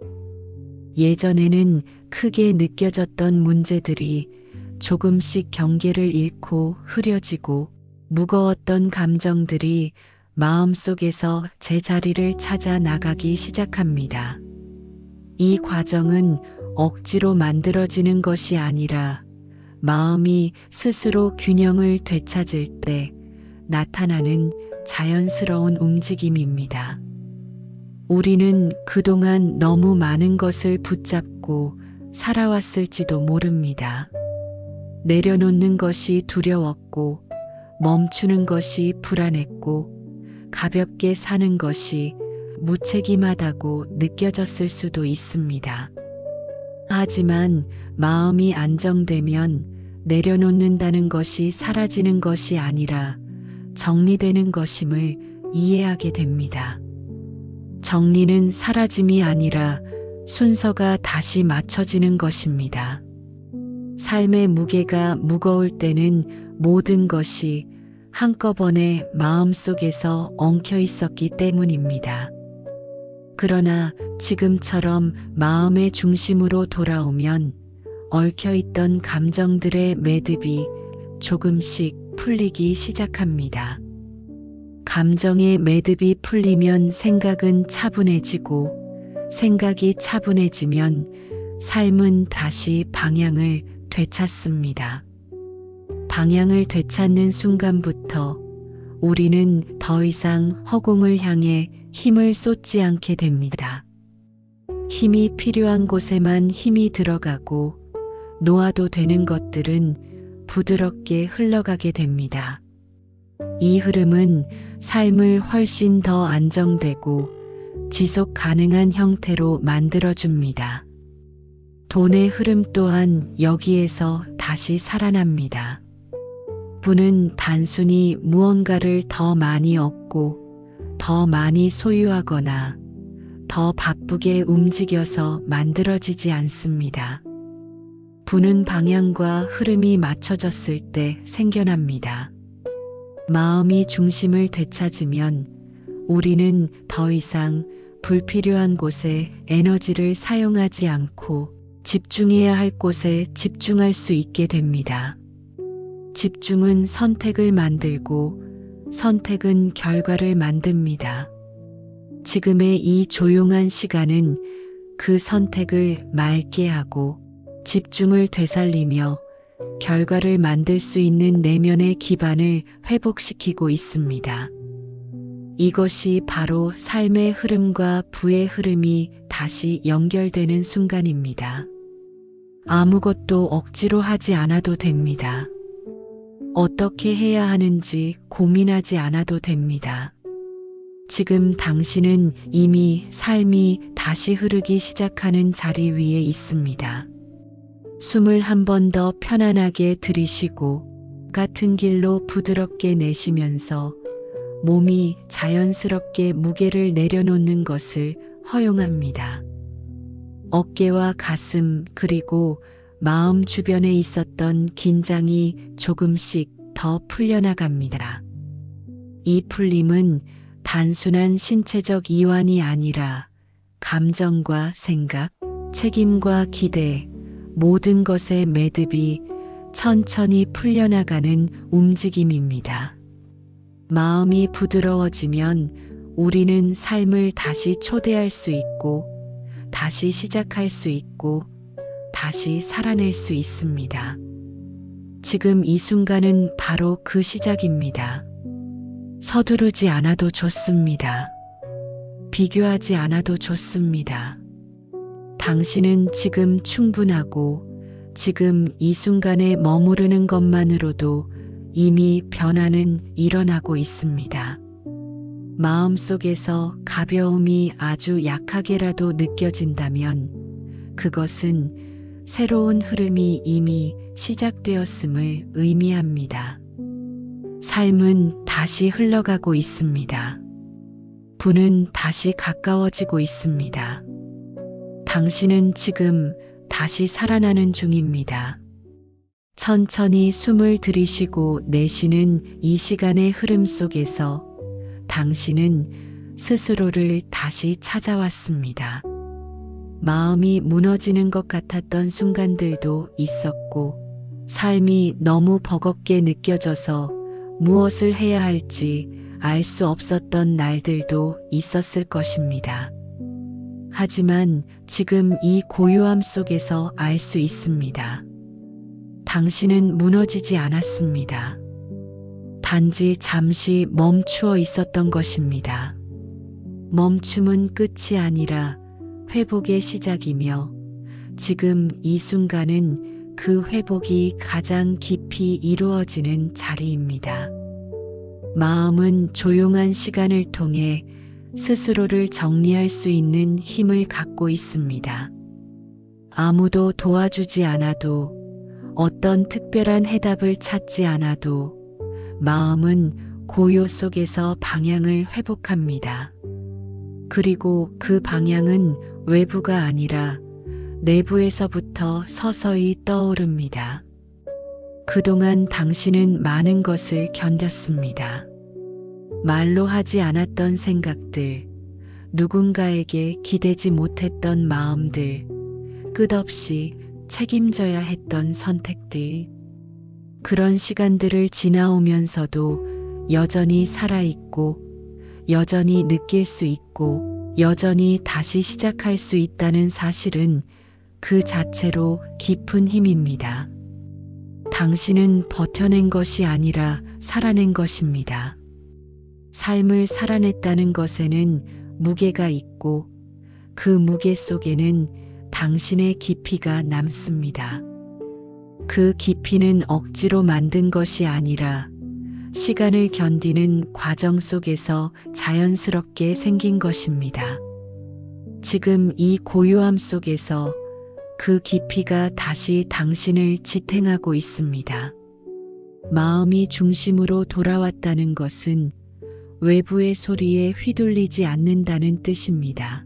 예전에는 크게 느껴졌던 문제들이 조금씩 경계를 잃고 흐려지고 무거웠던 감정들이 마음속에서 제자리를 찾아 나가기 시작합니다. 이 과정은 억지로 만들어지는 것이 아니라 마음이 스스로 균형을 되찾을 때 나타나는 자연스러운 움직임입니다. 우리는 그동안 너무 많은 것을 붙잡고 살아왔을지도 모릅니다. 내려놓는 것이 두려웠고 멈추는 것이 불안했고 가볍게 사는 것이 무책임하다고 느껴졌을 수도 있습니다. 하지만 마음이 안정되면 내려놓는다는 것이 사라지는 것이 아니라 정리되는 것임을 이해하게 됩니다. 정리는 사라짐이 아니라 순서가 다시 맞춰지는 것입니다. 삶의 무게가 무거울 때는 모든 것이 한꺼번에 마음속에서 엉켜 있었기 때문입니다. 그러나 지금처럼 마음의 중심으로 돌아오면 얽혀있던 감정들의 매듭이 조금씩 풀리기 시작합니다. 감정의 매듭이 풀리면 생각은 차분해지고 생각이 차분해지면 삶은 다시 방향을 되찾습니다. 방향을 되찾는 순간부터 우리는 더 이상 허공을 향해 힘을 쏟지 않게 됩니다. 힘이 필요한 곳에만 힘이 들어가고 놓아도 되는 것들은 부드럽게 흘러가게 됩니다. 이 흐름은 삶을 훨씬 더 안정되고 지속 가능한 형태로 만들어줍니다. 돈의 흐름 또한 여기에서 다시 살아납니다. 부는 단순히 무언가를 더 많이 얻고 더 많이 소유하거나 더 바쁘게 움직여서 만들어지지 않습니다. 부는 방향과 흐름이 맞춰졌을 때 생겨납니다. 마음이 중심을 되찾으면 우리는 더 이상 불필요한 곳에 에너지를 사용하지 않고 집중해야 할 곳에 집중할 수 있게 됩니다. 집중은 선택을 만들고 선택은 결과를 만듭니다. 지금의 이 조용한 시간은 그 선택을 맑게 하고 집중을 되살리며 결과를 만들 수 있는 내면의 기반을 회복시키고 있습니다. 이것이 바로 삶의 흐름과 부의 흐름이 다시 연결되는 순간입니다. 아무것도 억지로 하지 않아도 됩니다. 어떻게 해야 하는지 고민하지 않아도 됩니다. 지금 당신은 이미 삶이 다시 흐르기 시작하는 자리 위에 있습니다. 숨을 한 번 더 편안하게 들이쉬고 같은 길로 부드럽게 내쉬면서 몸이 자연스럽게 무게를 내려놓는 것을 허용합니다. 어깨와 가슴 그리고 마음 주변에 있었던 긴장이 조금씩 더 풀려나갑니다. 이 풀림은 단순한 신체적 이완이 아니라 감정과 생각, 책임과 기대, 모든 것의 매듭이 천천히 풀려나가는 움직임입니다. 마음이 부드러워지면 우리는 삶을 다시 초대할 수 있고, 다시 시작할 수 있고, 다시 살아낼 수 있습니다. 지금 이 순간은 바로 그 시작입니다. 서두르지 않아도 좋습니다. 비교하지 않아도 좋습니다. 당신은 지금 충분하고 지금 이 순간에 머무르는 것만으로도 이미 변화는 일어나고 있습니다. 마음속에서 가벼움이 아주 약하게라도 느껴진다면 그것은 새로운 흐름이 이미 시작되었음을 의미합니다. 삶은 다시 흘러가고 있습니다. 부는 다시 가까워지고 있습니다. 당신은 지금 다시 살아나는 중입니다. 천천히 숨을 들이쉬고 내쉬는 이 시간의 흐름 속에서 당신은 스스로를 다시 찾아왔습니다. 마음이 무너지는 것 같았던 순간들도 있었고, 삶이 너무 버겁게 느껴져서 무엇을 해야 할지 알 수 없었던 날들도 있었을 것입니다. 하지만 지금 이 고요함 속에서 알 수 있습니다. 당신은 무너지지 않았습니다. 단지 잠시 멈추어 있었던 것입니다. 멈춤은 끝이 아니라 회복의 시작이며 지금 이 순간은 그 회복이 가장 깊이 이루어지는 자리입니다. 마음은 조용한 시간을 통해 스스로를 정리할 수 있는 힘을 갖고 있습니다. 아무도 도와주지 않아도, 어떤 특별한 해답을 찾지 않아도 마음은 고요 속에서 방향을 회복합니다. 그리고 그 방향은 외부가 아니라 내부에서부터 서서히 떠오릅니다. 그동안 당신은 많은 것을 견뎠습니다. 말로 하지 않았던 생각들, 누군가에게 기대지 못했던 마음들, 끝없이 책임져야 했던 선택들. 그런 시간들을 지나오면서도 여전히 살아있고, 여전히 느낄 수 있고, 여전히 다시 시작할 수 있다는 사실은 그 자체로 깊은 힘입니다. 당신은 버텨낸 것이 아니라 살아낸 것입니다. 삶을 살아냈다는 것에는 무게가 있고 그 무게 속에는 당신의 깊이가 남습니다. 그 깊이는 억지로 만든 것이 아니라 시간을 견디는 과정 속에서 자연스럽게 생긴 것입니다. 지금 이 고요함 속에서 그 깊이가 다시 당신을 지탱하고 있습니다. 마음이 중심으로 돌아왔다는 것은 외부의 소리에 휘둘리지 않는다는 뜻입니다.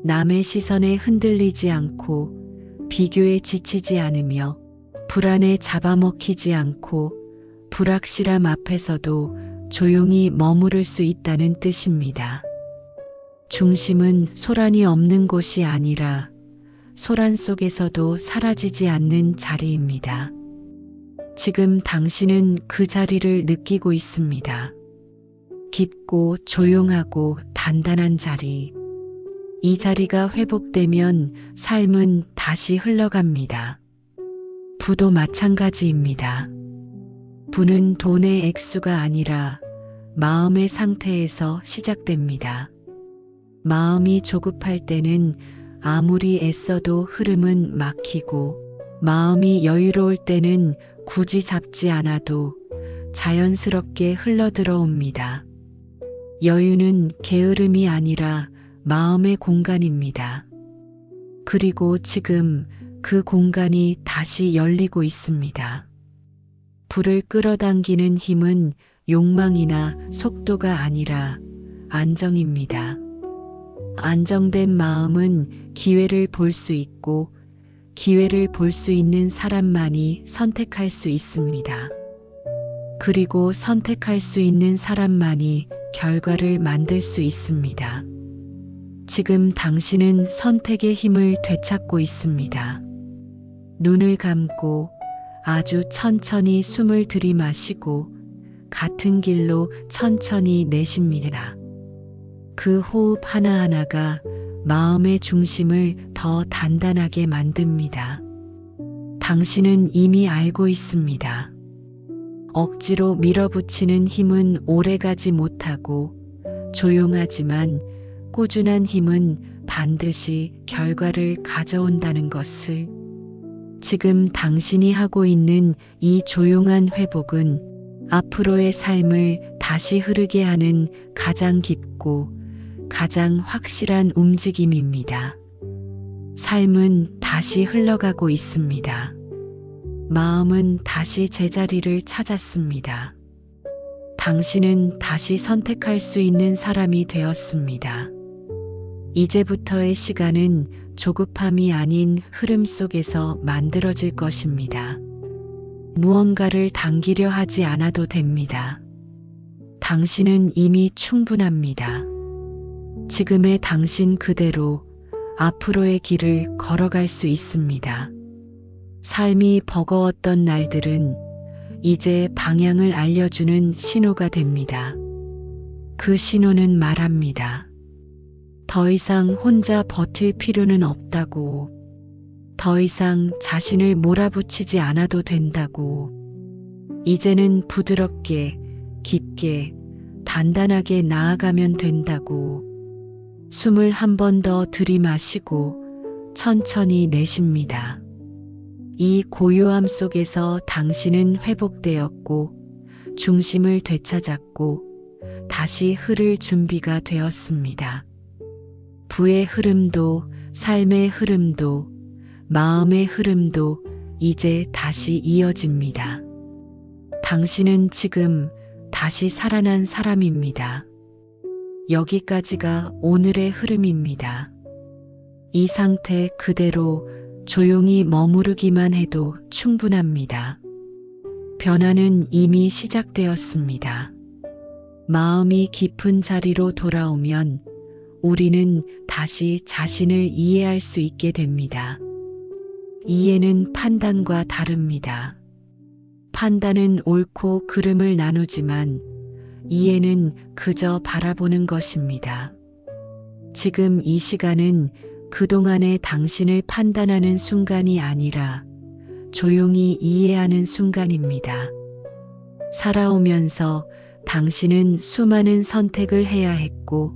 남의 시선에 흔들리지 않고 비교에 지치지 않으며 불안에 잡아먹히지 않고 불확실함 앞에서도 조용히 머무를 수 있다는 뜻입니다. 중심은 소란이 없는 곳이 아니라 소란 속에서도 사라지지 않는 자리입니다. 지금 당신은 그 자리를 느끼고 있습니다. 깊고 조용하고 단단한 자리. 이 자리가 회복되면 삶은 다시 흘러갑니다. 부도 마찬가지입니다. 부는 돈의 액수가 아니라 마음의 상태에서 시작됩니다. 마음이 조급할 때는 아무리 애써도 흐름은 막히고, 마음이 여유로울 때는 굳이 잡지 않아도 자연스럽게 흘러들어옵니다. 여유는 게으름이 아니라 마음의 공간입니다. 그리고 지금 그 공간이 다시 열리고 있습니다. 불을 끌어당기는 힘은 욕망이나 속도가 아니라 안정입니다. 안정된 마음은 기회를 볼 수 있고, 기회를 볼 수 있는 사람만이 선택할 수 있습니다. 그리고 선택할 수 있는 사람만이 결과를 만들 수 있습니다. 지금 당신은 선택의 힘을 되찾고 있습니다. 눈을 감고 아주 천천히 숨을 들이마시고 같은 길로 천천히 내쉽니다. 그 호흡 하나하나가 마음의 중심을 더 단단하게 만듭니다. 당신은 이미 알고 있습니다. 억지로 밀어붙이는 힘은 오래가지 못하고, 조용하지만 꾸준한 힘은 반드시 결과를 가져온다는 것을. 지금 당신이 하고 있는 이 조용한 회복은 앞으로의 삶을 다시 흐르게 하는 가장 깊고 가장 확실한 움직임입니다. 삶은 다시 흘러가고 있습니다. 마음은 다시 제자리를 찾았습니다. 당신은 다시 선택할 수 있는 사람이 되었습니다. 이제부터의 시간은 조급함이 아닌 흐름 속에서 만들어질 것입니다. 무언가를 당기려 하지 않아도 됩니다. 당신은 이미 충분합니다. 지금의 당신 그대로 앞으로의 길을 걸어갈 수 있습니다. 삶이 버거웠던 날들은 이제 방향을 알려주는 신호가 됩니다. 그 신호는 말합니다. 더 이상 혼자 버틸 필요는 없다고, 더 이상 자신을 몰아붙이지 않아도 된다고, 이제는 부드럽게, 깊게, 단단하게 나아가면 된다고, 숨을 한 번 더 들이마시고 천천히 내쉽니다. 이 고요함 속에서 당신은 회복되었고, 중심을 되찾았고, 다시 흐를 준비가 되었습니다. 부의 흐름도, 삶의 흐름도, 마음의 흐름도 이제 다시 이어집니다. 당신은 지금 다시 살아난 사람입니다. 여기까지가 오늘의 흐름입니다. 이 상태 그대로 조용히 머무르기만 해도 충분합니다. 변화는 이미 시작되었습니다. 마음이 깊은 자리로 돌아오면 우리는 다시 자신을 이해할 수 있게 됩니다. 이해는 판단과 다릅니다. 판단은 옳고 그름을 나누지만 이해는 그저 바라보는 것입니다. 지금 이 시간은 그동안의 당신을 판단하는 순간이 아니라 조용히 이해하는 순간입니다. 살아오면서 당신은 수많은 선택을 해야 했고,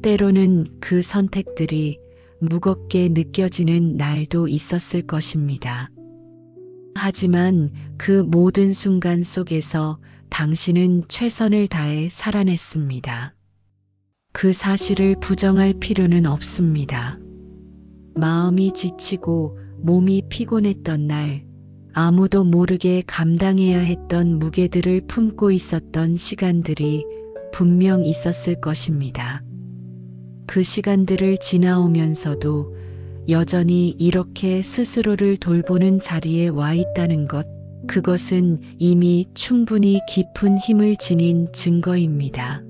때로는 그 선택들이 무겁게 느껴지는 날도 있었을 것입니다. 하지만 그 모든 순간 속에서 당신은 최선을 다해 살아냈습니다. 그 사실을 부정할 필요는 없습니다. 마음이 지치고 몸이 피곤했던 날, 아무도 모르게 감당해야 했던 무게들을 품고 있었던 시간들이 분명 있었을 것입니다. 그 시간들을 지나오면서도 여전히 이렇게 스스로를 돌보는 자리에 와 있다는 것, 그것은 이미 충분히 깊은 힘을 지닌 증거입니다.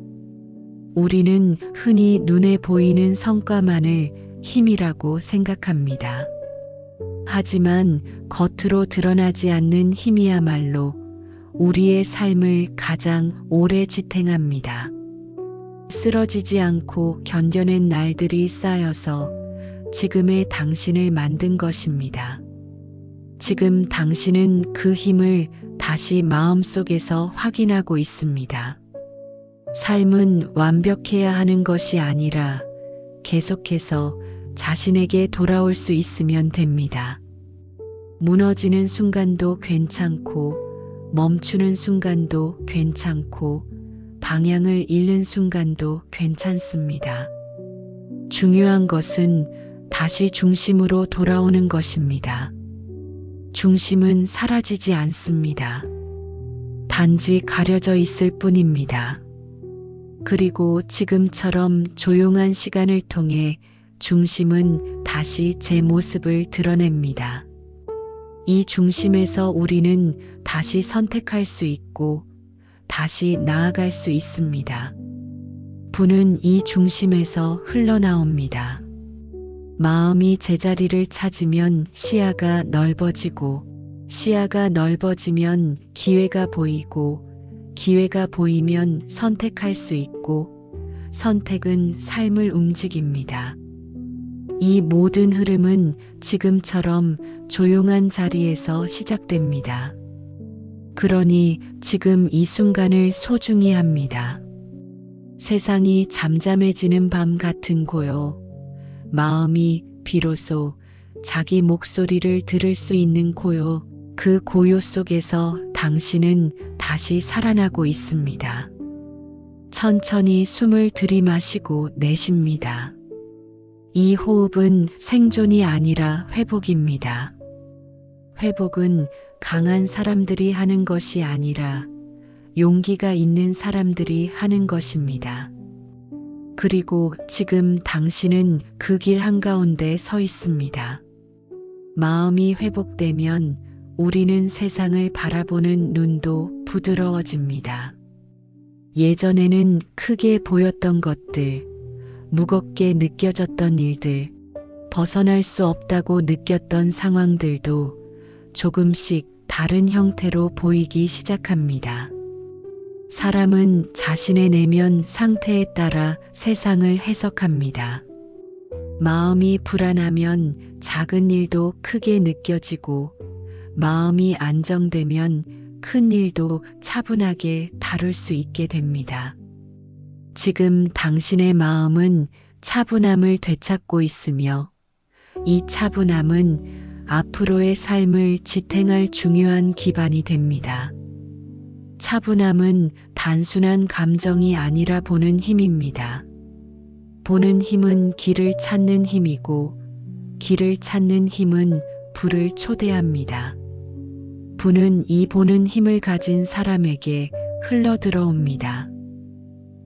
우리는 흔히 눈에 보이는 성과만을 힘이라고 생각합니다. 하지만 겉으로 드러나지 않는 힘이야말로 우리의 삶을 가장 오래 지탱합니다. 쓰러지지 않고 견뎌낸 날들이 쌓여서 지금의 당신을 만든 것입니다. 지금 당신은 그 힘을 다시 마음속에서 확인하고 있습니다. 삶은 완벽해야 하는 것이 아니라 계속해서 자신에게 돌아올 수 있으면 됩니다. 무너지는 순간도 괜찮고, 멈추는 순간도 괜찮고, 방향을 잃는 순간도 괜찮습니다. 중요한 것은 다시 중심으로 돌아오는 것입니다. 중심은 사라지지 않습니다. 단지 가려져 있을 뿐입니다. 그리고 지금처럼 조용한 시간을 통해 중심은 다시 제 모습을 드러냅니다. 이 중심에서 우리는 다시 선택할 수 있고 다시 나아갈 수 있습니다. 부는 이 중심에서 흘러나옵니다. 마음이 제자리를 찾으면 시야가 넓어지고, 시야가 넓어지면 기회가 보이고, 기회가 보이면 선택할 수 있고, 선택은 삶을 움직입니다. 이 모든 흐름은 지금처럼 조용한 자리에서 시작됩니다. 그러니 지금 이 순간을 소중히 합니다. 세상이 잠잠해지는 밤 같은 고요, 마음이 비로소 자기 목소리를 들을 수 있는 고요, 그 고요 속에서 당신은 다시 살아나고 있습니다. 천천히 숨을 들이마시고 내쉽니다. 이 호흡은 생존이 아니라 회복입니다. 회복은 강한 사람들이 하는 것이 아니라 용기가 있는 사람들이 하는 것입니다. 그리고 지금 당신은 그 길 한가운데 서 있습니다. 마음이 회복되면 우리는 세상을 바라보는 눈도 부드러워집니다. 예전에는 크게 보였던 것들, 무겁게 느껴졌던 일들, 벗어날 수 없다고 느꼈던 상황들도 조금씩 다른 형태로 보이기 시작합니다. 사람은 자신의 내면 상태에 따라 세상을 해석합니다. 마음이 불안하면 작은 일도 크게 느껴지고, 마음이 안정되면 큰 일도 차분하게 다룰 수 있게 됩니다. 지금 당신의 마음은 차분함을 되찾고 있으며, 이 차분함은 앞으로의 삶을 지탱할 중요한 기반이 됩니다. 차분함은 단순한 감정이 아니라 보는 힘입니다. 보는 힘은 길을 찾는 힘이고, 길을 찾는 힘은 불을 초대합니다. 불은 이 보는 힘을 가진 사람에게 흘러들어옵니다.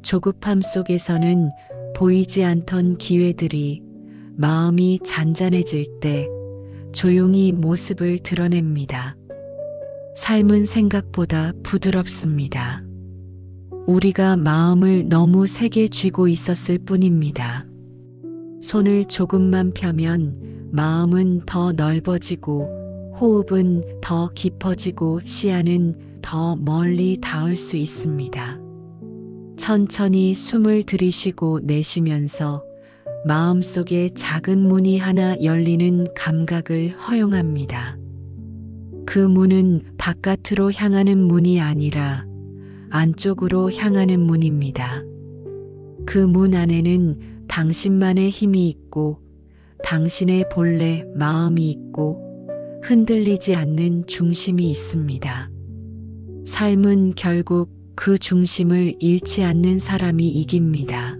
조급함 속에서는 보이지 않던 기회들이 마음이 잔잔해질 때 조용히 모습을 드러냅니다. 삶은 생각보다 부드럽습니다. 우리가 마음을 너무 세게 쥐고 있었을 뿐입니다. 손을 조금만 펴면 마음은 더 넓어지고, 호흡은 더 깊어지고, 시야는 더 멀리 닿을 수 있습니다. 천천히 숨을 들이쉬고 내쉬면서 마음속에 작은 문이 하나 열리는 감각을 허용합니다. 그 문은 바깥으로 향하는 문이 아니라 안쪽으로 향하는 문입니다. 그 문 안에는 당신만의 힘이 있고, 당신의 본래 마음이 있고, 흔들리지 않는 중심이 있습니다. 삶은 결국 그 중심을 잃지 않는 사람이 이깁니다.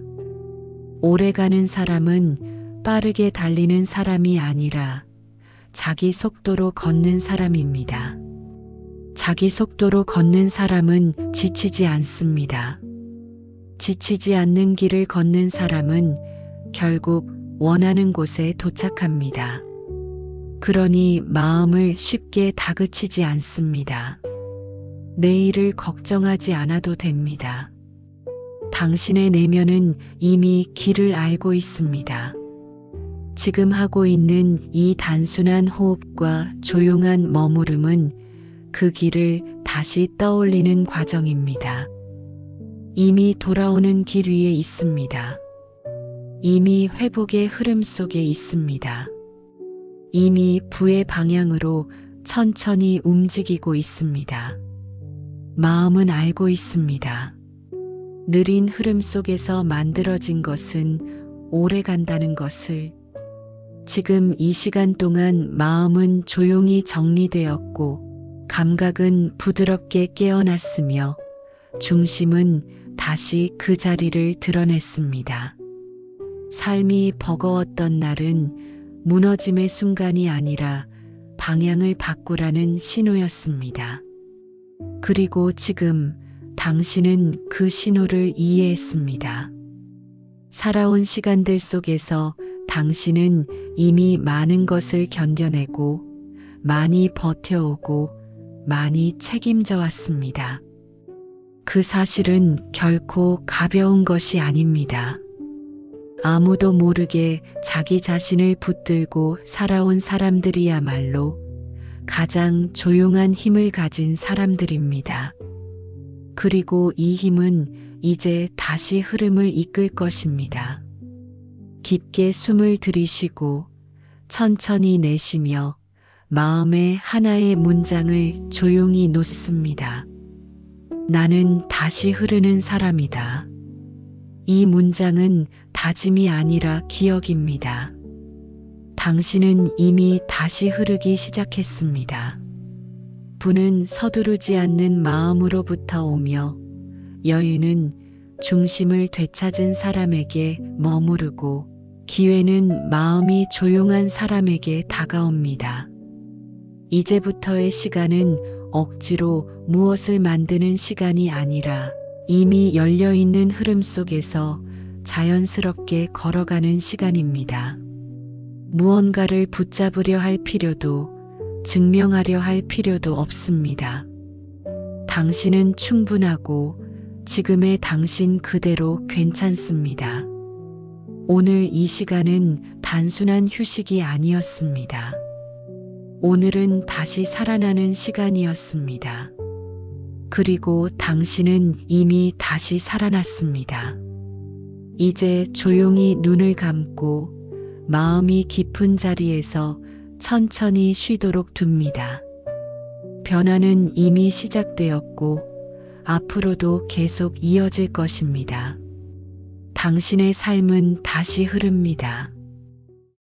오래가는 사람은 빠르게 달리는 사람이 아니라 자기 속도로 걷는 사람입니다. 자기 속도로 걷는 사람은 지치지 않습니다. 지치지 않는 길을 걷는 사람은 결국 원하는 곳에 도착합니다. 그러니 마음을 쉽게 다그치지 않습니다. 내일을 걱정하지 않아도 됩니다. 당신의 내면은 이미 길을 알고 있습니다. 지금 하고 있는 이 단순한 호흡과 조용한 머무름은 그 길을 다시 떠올리는 과정입니다. 이미 돌아오는 길 위에 있습니다. 이미 회복의 흐름 속에 있습니다. 이미 부의 방향으로 천천히 움직이고 있습니다. 마음은 알고 있습니다. 느린 흐름 속에서 만들어진 것은 오래 간다는 것을. 지금 이 시간 동안 마음은 조용히 정리되었고 감각은 부드럽게 깨어났으며 중심은 다시 그 자리를 드러냈습니다. 삶이 버거웠던 날은 무너짐의 순간이 아니라 방향을 바꾸라는 신호였습니다. 그리고 지금 당신은 그 신호를 이해했습니다. 살아온 시간들 속에서 당신은 이미 많은 것을 견뎌내고 많이 버텨오고 많이 책임져 왔습니다. 그 사실은 결코 가벼운 것이 아닙니다. 아무도 모르게 자기 자신을 붙들고 살아온 사람들이야말로 가장 조용한 힘을 가진 사람들입니다. 그리고 이 힘은 이제 다시 흐름을 이끌 것입니다. 깊게 숨을 들이쉬고 천천히 내쉬며 마음의 하나의 문장을 조용히 놓습니다. 나는 다시 흐르는 사람이다. 이 문장은 다짐이 아니라 기억입니다. 당신은 이미 다시 흐르기 시작했습니다. 부는 서두르지 않는 마음으로부터 오며 여유는 중심을 되찾은 사람에게 머무르고 기회는 마음이 조용한 사람에게 다가옵니다. 이제부터의 시간은 억지로 무엇을 만드는 시간이 아니라 이미 열려있는 흐름 속에서 자연스럽게 걸어가는 시간입니다. 무언가를 붙잡으려 할 필요도 증명하려 할 필요도 없습니다. 당신은 충분하고 지금의 당신 그대로 괜찮습니다. 오늘 이 시간은 단순한 휴식이 아니었습니다. 오늘은 다시 살아나는 시간이었습니다. 그리고 당신은 이미 다시 살아났습니다. 이제 조용히 눈을 감고 마음이 깊은 자리에서 천천히 쉬도록 둡니다. 변화는 이미 시작되었고 앞으로도 계속 이어질 것입니다. 당신의 삶은 다시 흐릅니다.